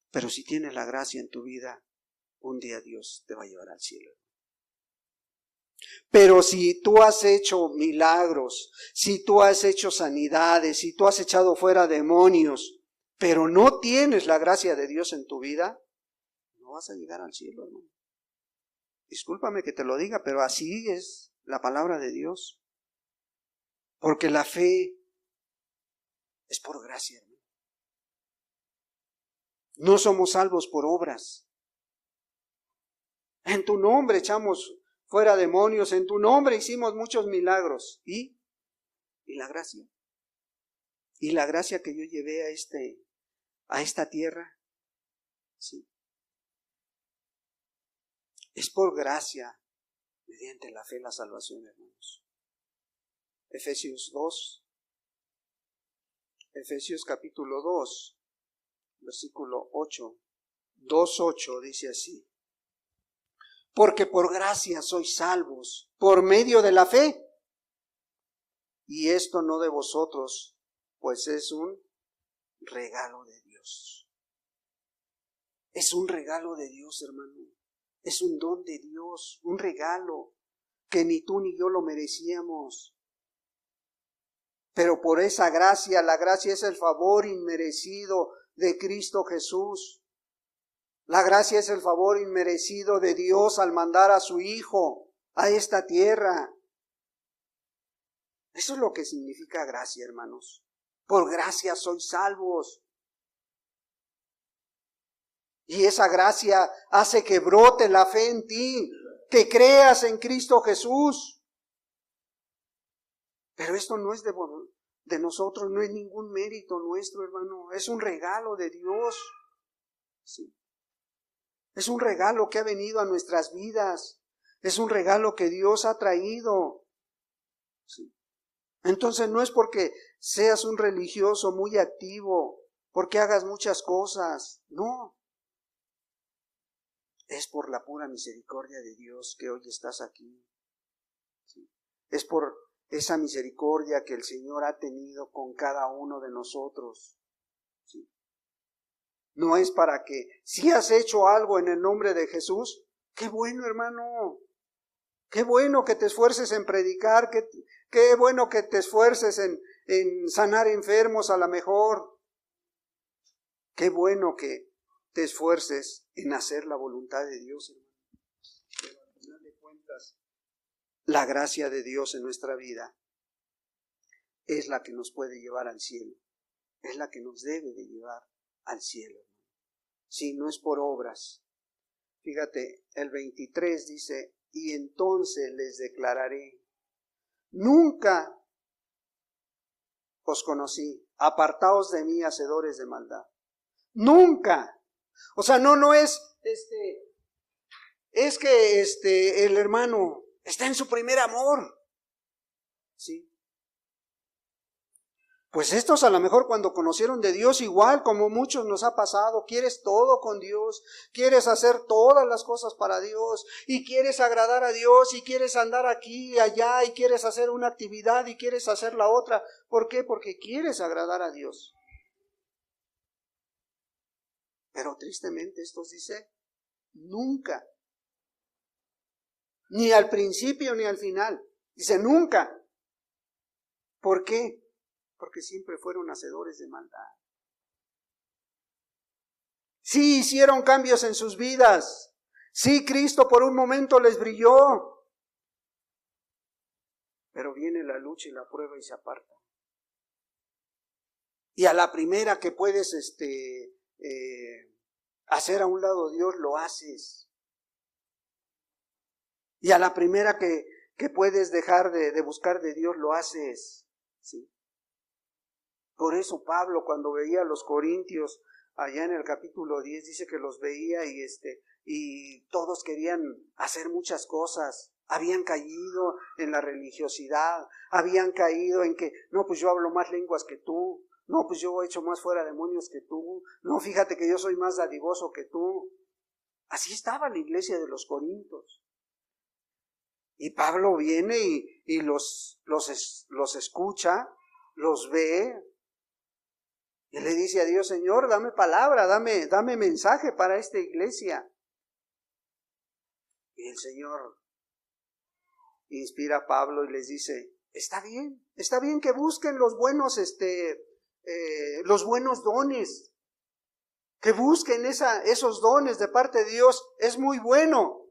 S1: pero si tienes la gracia en tu vida, un día Dios te va a llevar al cielo. Pero si tú has hecho milagros, si tú has hecho sanidades, si tú has echado fuera demonios, pero no tienes la gracia de Dios en tu vida, no vas a llegar al cielo, hermano. Discúlpame que te lo diga, pero así es la palabra de Dios. Porque la fe es por gracia, hermano. No somos salvos por obras. En tu nombre echamos fuera demonios, en tu nombre hicimos muchos milagros. ¿Y la gracia? ¿Y la gracia que yo llevé a esta tierra? Sí. Es por gracia, mediante la fe, la salvación, hermanos. Efesios capítulo 2, versículo 8. 2:8 dice así. Porque por gracia sois salvos, por medio de la fe. Y esto no de vosotros, pues es un regalo de Dios. Es un regalo de Dios, hermano. Es un don de Dios, un regalo que ni tú ni yo lo merecíamos. Pero por esa gracia, la gracia es el favor inmerecido de Cristo Jesús. La gracia es el favor inmerecido de Dios al mandar a su Hijo a esta tierra. Eso es lo que significa gracia, hermanos. Por gracia sois salvos. Y esa gracia hace que brote la fe en ti. que creas en Cristo Jesús. Pero esto no es de nosotros, no es ningún mérito nuestro, hermano. Es un regalo de Dios. Sí. Es un regalo que ha venido a nuestras vidas. Es un regalo que Dios ha traído. Sí. Entonces no es porque seas un religioso muy activo, porque hagas muchas cosas. No. Es por la pura misericordia de Dios que hoy estás aquí. Sí. Es por esa misericordia que el Señor ha tenido con cada uno de nosotros. Sí. No es para que, si has hecho algo en el nombre de Jesús, qué bueno, hermano. Qué bueno que te esfuerces en predicar, qué bueno que te esfuerces en sanar enfermos a lo mejor. Qué bueno que te esfuerces en hacer la voluntad de Dios, hermano. Pero al final de cuentas, la gracia de Dios en nuestra vida es la que nos puede llevar al cielo. Es la que nos debe de llevar al cielo. Si no es por obras. Fíjate, el 23 dice, y entonces les declararé, nunca os conocí, apartaos de mí, hacedores de maldad. Nunca. O sea, no es es que el hermano está en su primer amor. ¿Sí? Pues estos a lo mejor cuando conocieron de Dios, igual como muchos nos ha pasado, quieres todo con Dios, quieres hacer todas las cosas para Dios, y quieres agradar a Dios, y quieres andar aquí y allá, y quieres hacer una actividad, y quieres hacer la otra. ¿Por qué? Porque quieres agradar a Dios. Pero tristemente estos dice, nunca. Ni al principio ni al final. Dice, nunca. ¿Por qué? Porque siempre fueron hacedores de maldad. Sí hicieron cambios en sus vidas. Sí, Cristo por un momento les brilló. Pero viene la lucha y la prueba y se aparta. Y a la primera que puedes hacer a un lado Dios, lo haces. Y a la primera que puedes dejar de buscar de Dios, lo haces. ¿Sí? Por eso Pablo, cuando veía a los corintios, allá en el capítulo 10, dice que los veía y todos querían hacer muchas cosas. Habían caído en la religiosidad, habían caído en que, no, pues yo hablo más lenguas que tú, no, pues yo he hecho más fuera demonios que tú, no, fíjate que yo soy más dadivoso que tú. Así estaba la iglesia de los corintios. Y Pablo viene y los escucha, los ve, y le dice a Dios, Señor, dame palabra, dame mensaje para esta iglesia. Y el Señor inspira a Pablo y les dice, está bien que busquen los buenos dones, que busquen esos dones de parte de Dios, es muy bueno.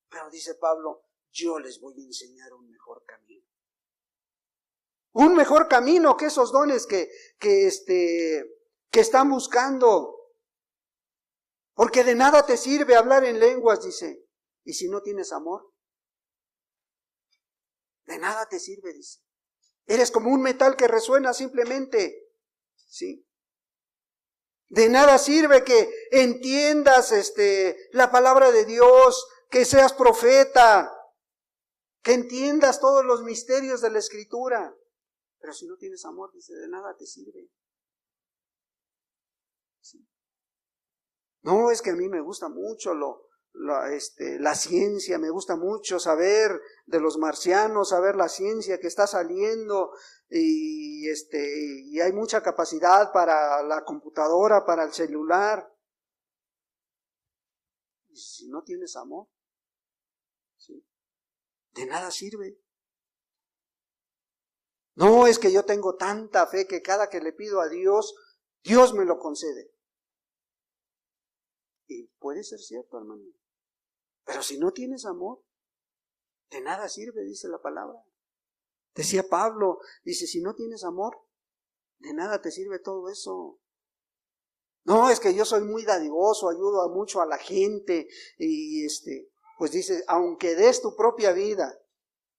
S1: Pero dice Pablo, yo les voy a enseñar un mejor camino. Un mejor camino que esos dones que están buscando. Porque de nada te sirve hablar en lenguas, dice. Y si no tienes amor, de nada te sirve, dice. Eres como un metal que resuena simplemente. ¿Sí? De nada sirve que entiendas la palabra de Dios, que seas profeta, que entiendas todos los misterios de la Escritura. Pero si no tienes amor, dice, de nada te sirve. ¿Sí? No, es que a mí me gusta mucho la ciencia, me gusta mucho saber de los marcianos, saber la ciencia que está saliendo y hay mucha capacidad para la computadora, para el celular. Y si no tienes amor, ¿sí? De nada sirve. No, es que yo tengo tanta fe que cada que le pido a Dios, Dios me lo concede. Y puede ser cierto, hermano. Pero si no tienes amor, de nada sirve, dice la palabra. Decía Pablo, dice, si no tienes amor, de nada te sirve todo eso. No, es que yo soy muy dadivoso, ayudo mucho a la gente y Pues dice, aunque des tu propia vida,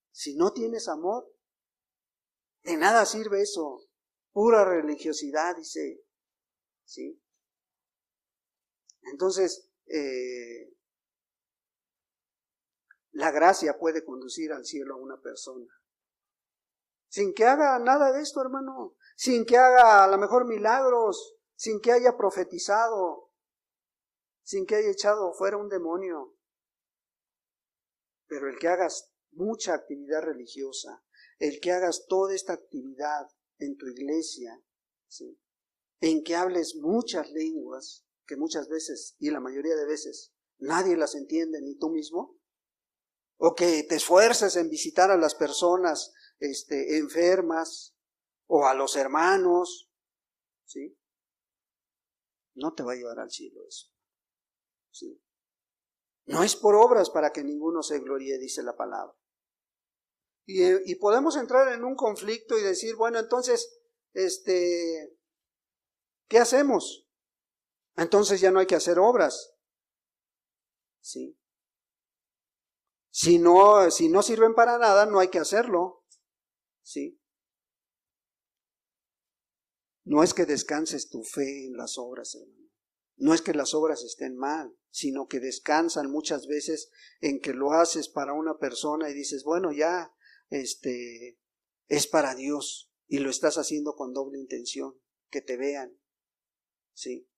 S1: si no tienes amor, de nada sirve eso. Pura religiosidad, dice. ¿Sí? Entonces, la gracia puede conducir al cielo a una persona. Sin que haga nada de esto, hermano. Sin que haga a lo mejor milagros. Sin que haya profetizado. Sin que haya echado fuera un demonio. Pero el que hagas mucha actividad religiosa, el que hagas toda esta actividad en tu iglesia, ¿sí? En que hables muchas lenguas, que muchas veces, y la mayoría de veces, nadie las entiende, ni tú mismo, o que te esfuerces en visitar a las personas enfermas, o a los hermanos, ¿sí? No te va a llevar al cielo eso, ¿sí? No es por obras para que ninguno se gloríe, dice la palabra. Y podemos entrar en un conflicto y decir, bueno, entonces, ¿qué hacemos? Entonces ya no hay que hacer obras, ¿sí? Si no sirven para nada, no hay que hacerlo, ¿sí? No es que descanses tu fe en las obras, hermano. No es que las obras estén mal, sino que descansan muchas veces en que lo haces para una persona y dices, bueno, ya, es para Dios y lo estás haciendo con doble intención, que te vean, ¿sí?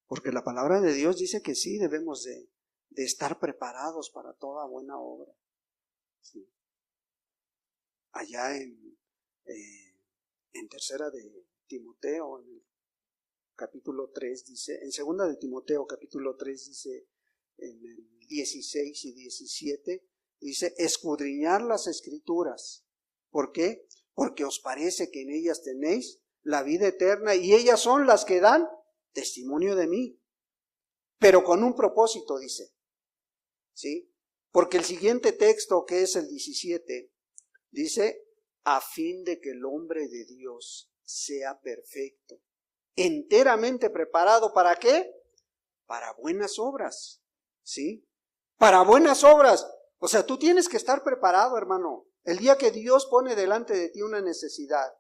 S1: Porque la palabra de Dios dice que sí debemos de estar preparados para toda buena obra, ¿sí? Allá en tercera de Timoteo, en el capítulo 3 dice, en segunda de Timoteo capítulo 3 dice, en el 16 y 17, dice, escudriñar las escrituras. ¿Por qué? Porque os parece que en ellas tenéis la vida eterna y ellas son las que dan testimonio de mí. Pero con un propósito, dice, ¿sí? Porque el siguiente texto, que es el 17, dice, a fin de que el hombre de Dios sea perfecto, enteramente preparado, ¿para qué? Para buenas obras, ¿sí? Para buenas obras. O sea, tú tienes que estar preparado, hermano. El día que Dios pone delante de ti una necesidad,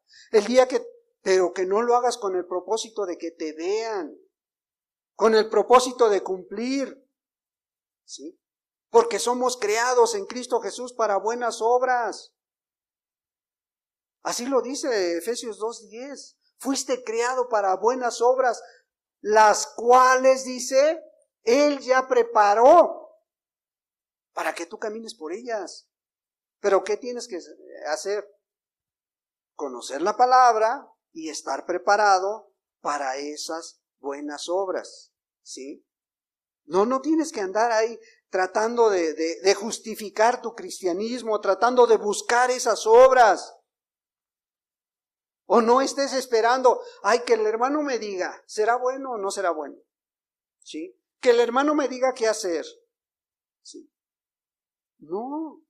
S1: pero que no lo hagas con el propósito de que te vean, con el propósito de cumplir, ¿sí? Porque somos creados en Cristo Jesús para buenas obras. Así lo dice Efesios 2:10. Fuiste creado para buenas obras, las cuales, dice, Él ya preparó para que tú camines por ellas. Pero ¿qué tienes que hacer? Conocer la palabra y estar preparado para esas buenas obras, ¿sí? No tienes que andar ahí tratando de justificar tu cristianismo, tratando de buscar esas obras. O no estés esperando, ay, que el hermano me diga, ¿será bueno o no será bueno? ¿Sí? Que el hermano me diga qué hacer. ¿Sí? No,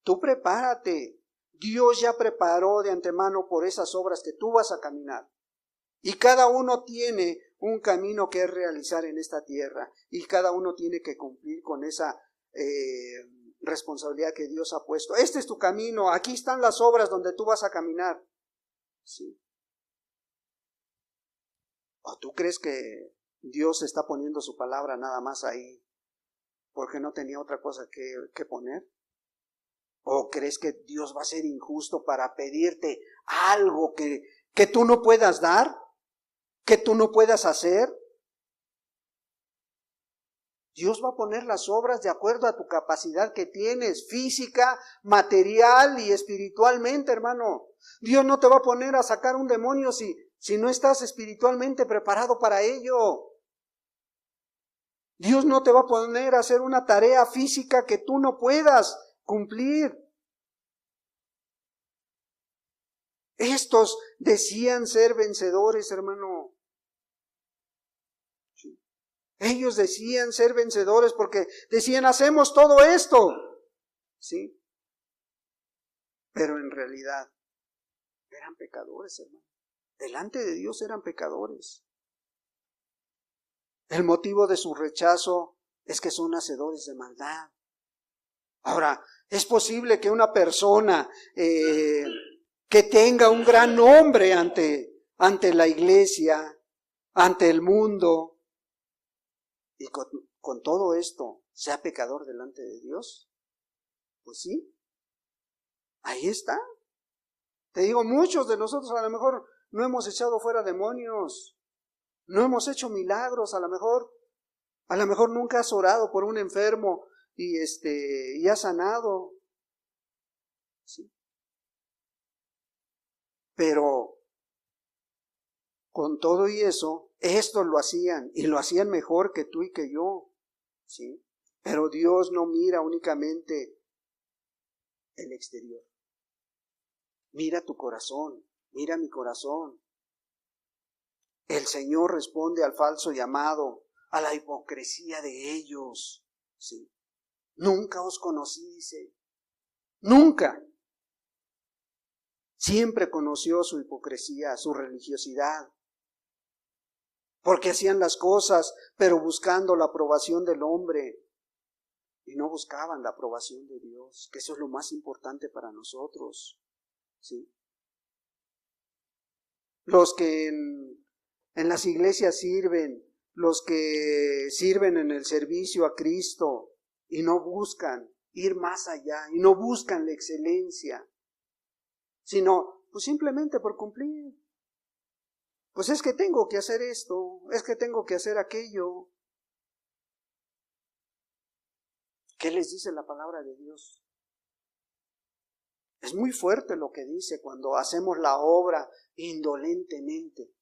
S1: tú prepárate. Dios ya preparó de antemano por esas obras que tú vas a caminar. Y cada uno tiene un camino que realizar en esta tierra. Y cada uno tiene que cumplir con esa responsabilidad que Dios ha puesto. Este es tu camino, aquí están las obras donde tú vas a caminar. ¿Sí? ¿O tú crees que Dios está poniendo su palabra nada más ahí porque no tenía otra cosa que poner? ¿O crees que Dios va a ser injusto para pedirte algo que tú no puedas dar? ¿Que tú no puedas hacer? Dios va a poner las obras de acuerdo a tu capacidad que tienes, física, material y espiritualmente, hermano. Dios no te va a poner a sacar un demonio si no estás espiritualmente preparado para ello. Dios no te va a poner a hacer una tarea física que tú no puedas cumplir. Estos decían ser vencedores, hermano. Ellos decían ser vencedores porque decían, hacemos todo esto. ¿Sí? Pero en realidad eran pecadores, hermano. Delante de Dios eran pecadores. El motivo de su rechazo es que son hacedores de maldad. Ahora, es posible que una persona que tenga un gran nombre ante la iglesia, ante el mundo, y con todo esto sea pecador delante de Dios. Pues sí, ahí está. Te digo, muchos de nosotros a lo mejor no hemos echado fuera demonios, no hemos hecho milagros, a lo mejor nunca has orado por un enfermo y has sanado. ¿Sí? Pero con todo y eso, estos lo hacían, y lo hacían mejor que tú y que yo. ¿Sí? Pero Dios no mira únicamente el exterior. Mira tu corazón, mira mi corazón. El Señor responde al falso llamado, a la hipocresía de ellos. ¿Sí? Nunca os conocí, dice. Nunca. Siempre conoció su hipocresía, su religiosidad. Porque hacían las cosas, pero buscando la aprobación del hombre. Y no buscaban la aprobación de Dios, que eso es lo más importante para nosotros. ¿Sí? Los que en las iglesias sirven, los que sirven en el servicio a Cristo y no buscan ir más allá, y no buscan la excelencia, sino pues simplemente por cumplir. Pues es que tengo que hacer esto, es que tengo que hacer aquello. ¿Qué les dice la palabra de Dios? Es muy fuerte lo que dice cuando hacemos la obra indolentemente.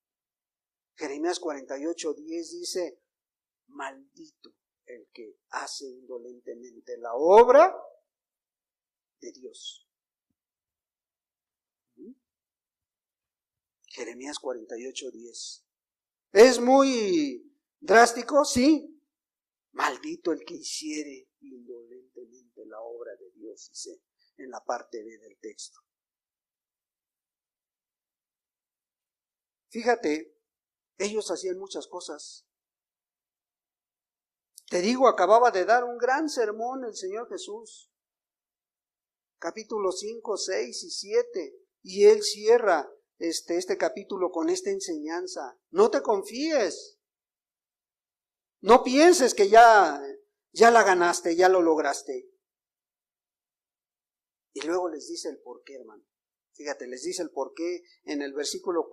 S1: Jeremías 48:10 dice, maldito el que hace indolentemente la obra de Dios. Jeremías 48:10. ¿Es muy drástico? Sí. Maldito el que hiciere indolentemente la obra de Dios, dice en la parte B del texto. Fíjate, ellos hacían muchas cosas. Te digo, acababa de dar un gran sermón el Señor Jesús. Capítulos 5, 6 y 7. Y Él cierra este capítulo con esta enseñanza. No te confíes. No pienses que ya la ganaste, ya lo lograste. Y luego les dice el porqué, hermano. Fíjate, les dice el porqué en el versículo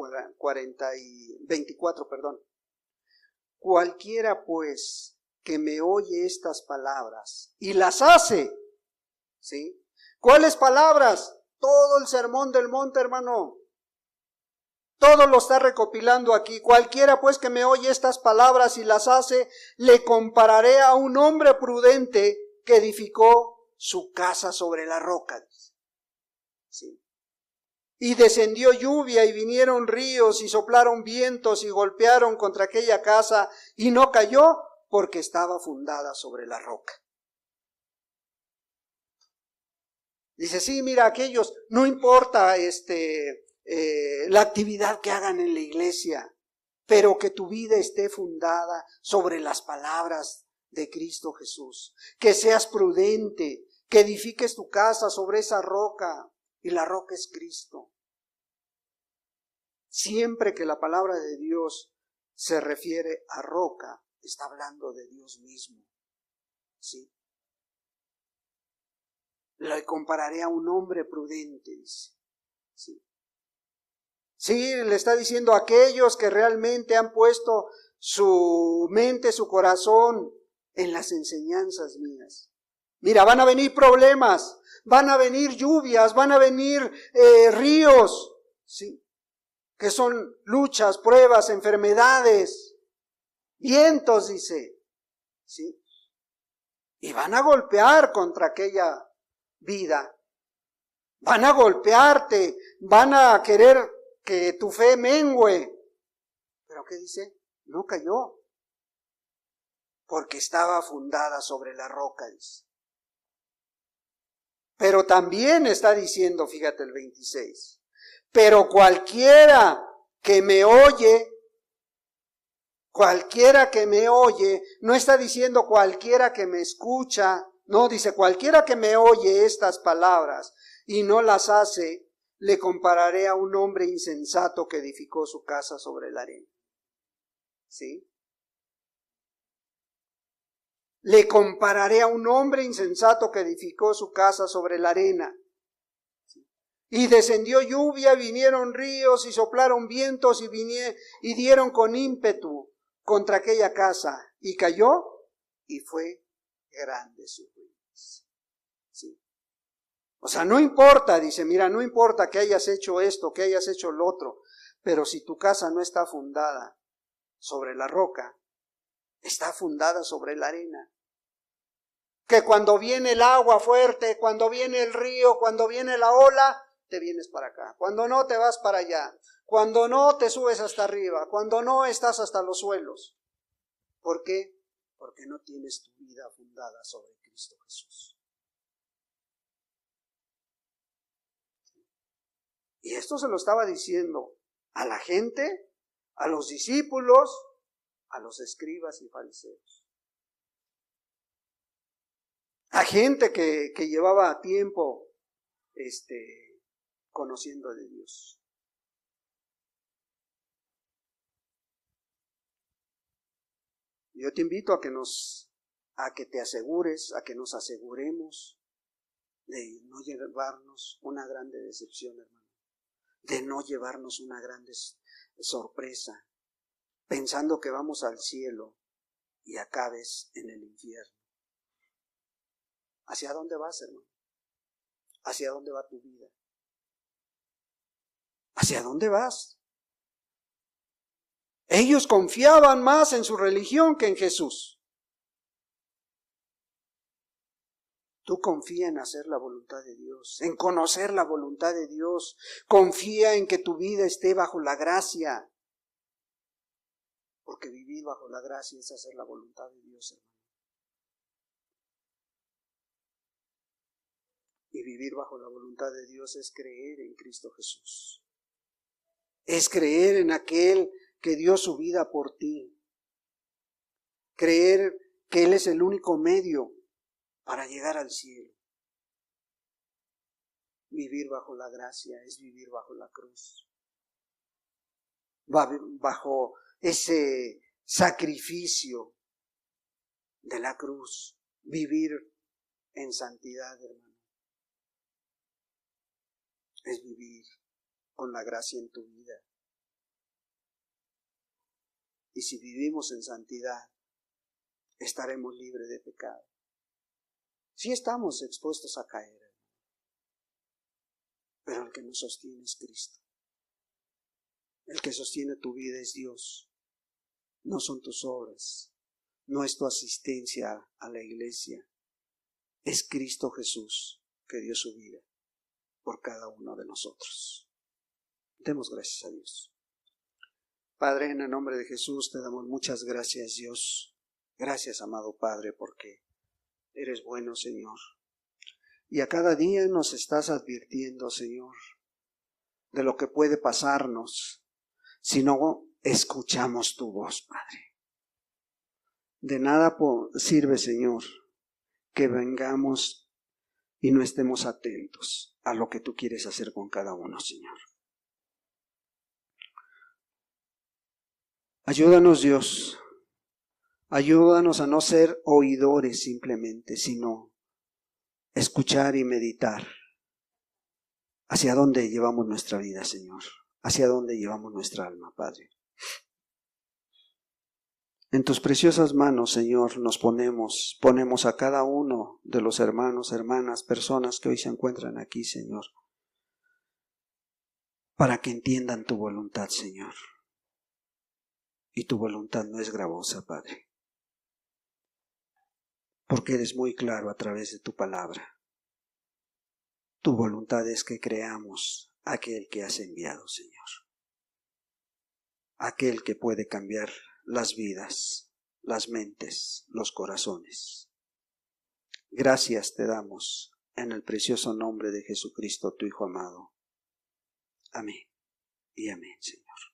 S1: 24. Cualquiera pues que me oye estas palabras y las hace, ¿sí? ¿Cuáles palabras? Todo el sermón del monte, hermano. Todo lo está recopilando aquí. Cualquiera pues que me oye estas palabras y las hace, le compararé a un hombre prudente que edificó su casa sobre la roca. ¿Sí? Y descendió lluvia y vinieron ríos y soplaron vientos y golpearon contra aquella casa y no cayó porque estaba fundada sobre la roca. Dice, sí, mira, aquellos, no importa la actividad que hagan en la iglesia, pero que tu vida esté fundada sobre las palabras de Cristo Jesús. Que seas prudente, que edifiques tu casa sobre esa roca, y la roca es Cristo. Siempre que la palabra de Dios se refiere a roca, está hablando de Dios mismo. ¿Sí? Le compararé a un hombre prudente, dice. ¿Sí? Sí, le está diciendo a aquellos que realmente han puesto su mente, su corazón en las enseñanzas mías. Mira, van a venir problemas, van a venir lluvias, van a venir ríos, ¿sí? Que son luchas, pruebas, enfermedades, vientos, dice, ¿sí? Y van a golpear contra aquella vida, van a golpearte, van a querer que tu fe mengüe. ¿Pero qué dice? No cayó, porque estaba fundada sobre la roca, dice. Pero también está diciendo, fíjate el 26, pero cualquiera que me oye Cualquiera que me oye, no está diciendo cualquiera que me escucha, no, dice cualquiera que me oye estas palabras y no las hace, le compararé a un hombre insensato que edificó su casa sobre la arena. ¿Sí? Le compararé a un hombre insensato que edificó su casa sobre la arena. Y descendió lluvia, vinieron ríos y soplaron vientos y dieron con ímpetu contra aquella casa. Y cayó y fue grande su ruina. ¿Sí? O sea, no importa, dice, mira, no importa que hayas hecho esto, que hayas hecho lo otro, pero si tu casa no está fundada sobre la roca, está fundada sobre la arena. Que cuando viene el agua fuerte, cuando viene el río, cuando viene la ola, te vienes para acá. Cuando no, te vas para allá. Cuando no, te subes hasta arriba. Cuando no, estás hasta los suelos. ¿Por qué? Porque no tienes tu vida fundada sobre Cristo Jesús. Y esto se lo estaba diciendo a la gente, a los discípulos, a los escribas y fariseos. A gente que llevaba tiempo conociendo de Dios. Yo te invito a que te asegures, a que nos aseguremos de no llevarnos una grande decepción, hermano. De no llevarnos una grande sorpresa, pensando que vamos al cielo y acabes en el infierno. ¿Hacia dónde vas, hermano? ¿Hacia dónde va tu vida? ¿Hacia dónde vas? Ellos confiaban más en su religión que en Jesús. Tú confía en hacer la voluntad de Dios, en conocer la voluntad de Dios. Confía en que tu vida esté bajo la gracia. Porque vivir bajo la gracia es hacer la voluntad de Dios, hermano. Y vivir bajo la voluntad de Dios es creer en Cristo Jesús. Es creer en aquel que dio su vida por ti. Creer que Él es el único medio para llegar al cielo. Vivir bajo la gracia es vivir bajo la cruz. Bajo ese sacrificio de la cruz. Vivir en santidad, hermano. Es vivir con la gracia en tu vida. Y si vivimos en santidad, estaremos libres de pecado. Sí estamos expuestos a caer, pero el que nos sostiene es Cristo. El que sostiene tu vida es Dios. No son tus obras, no es tu asistencia a la iglesia. Es Cristo Jesús que dio su vida por cada uno de nosotros. Demos gracias a Dios. Padre, en el nombre de Jesús te damos muchas gracias, Dios. Gracias, amado Padre, porque eres bueno, Señor. Y a cada día nos estás advirtiendo, Señor, de lo que puede pasarnos si no escuchamos tu voz, Padre. De nada sirve, Señor, que vengamos y no estemos atentos a lo que tú quieres hacer con cada uno, Señor. Ayúdanos, Dios. Ayúdanos a no ser oidores simplemente, sino escuchar y meditar. ¿Hacia dónde llevamos nuestra vida, Señor? ¿Hacia dónde llevamos nuestra alma, Padre? En tus preciosas manos, Señor, nos ponemos a cada uno de los hermanos, hermanas, personas que hoy se encuentran aquí, Señor, para que entiendan tu voluntad, Señor. Y tu voluntad no es gravosa, Padre, porque eres muy claro a través de tu palabra. Tu voluntad es que creamos a aquel que has enviado, Señor. Aquel que puede cambiar las vidas, las mentes, los corazones. Gracias te damos en el precioso nombre de Jesucristo, tu Hijo amado. Amén y amén, Señor.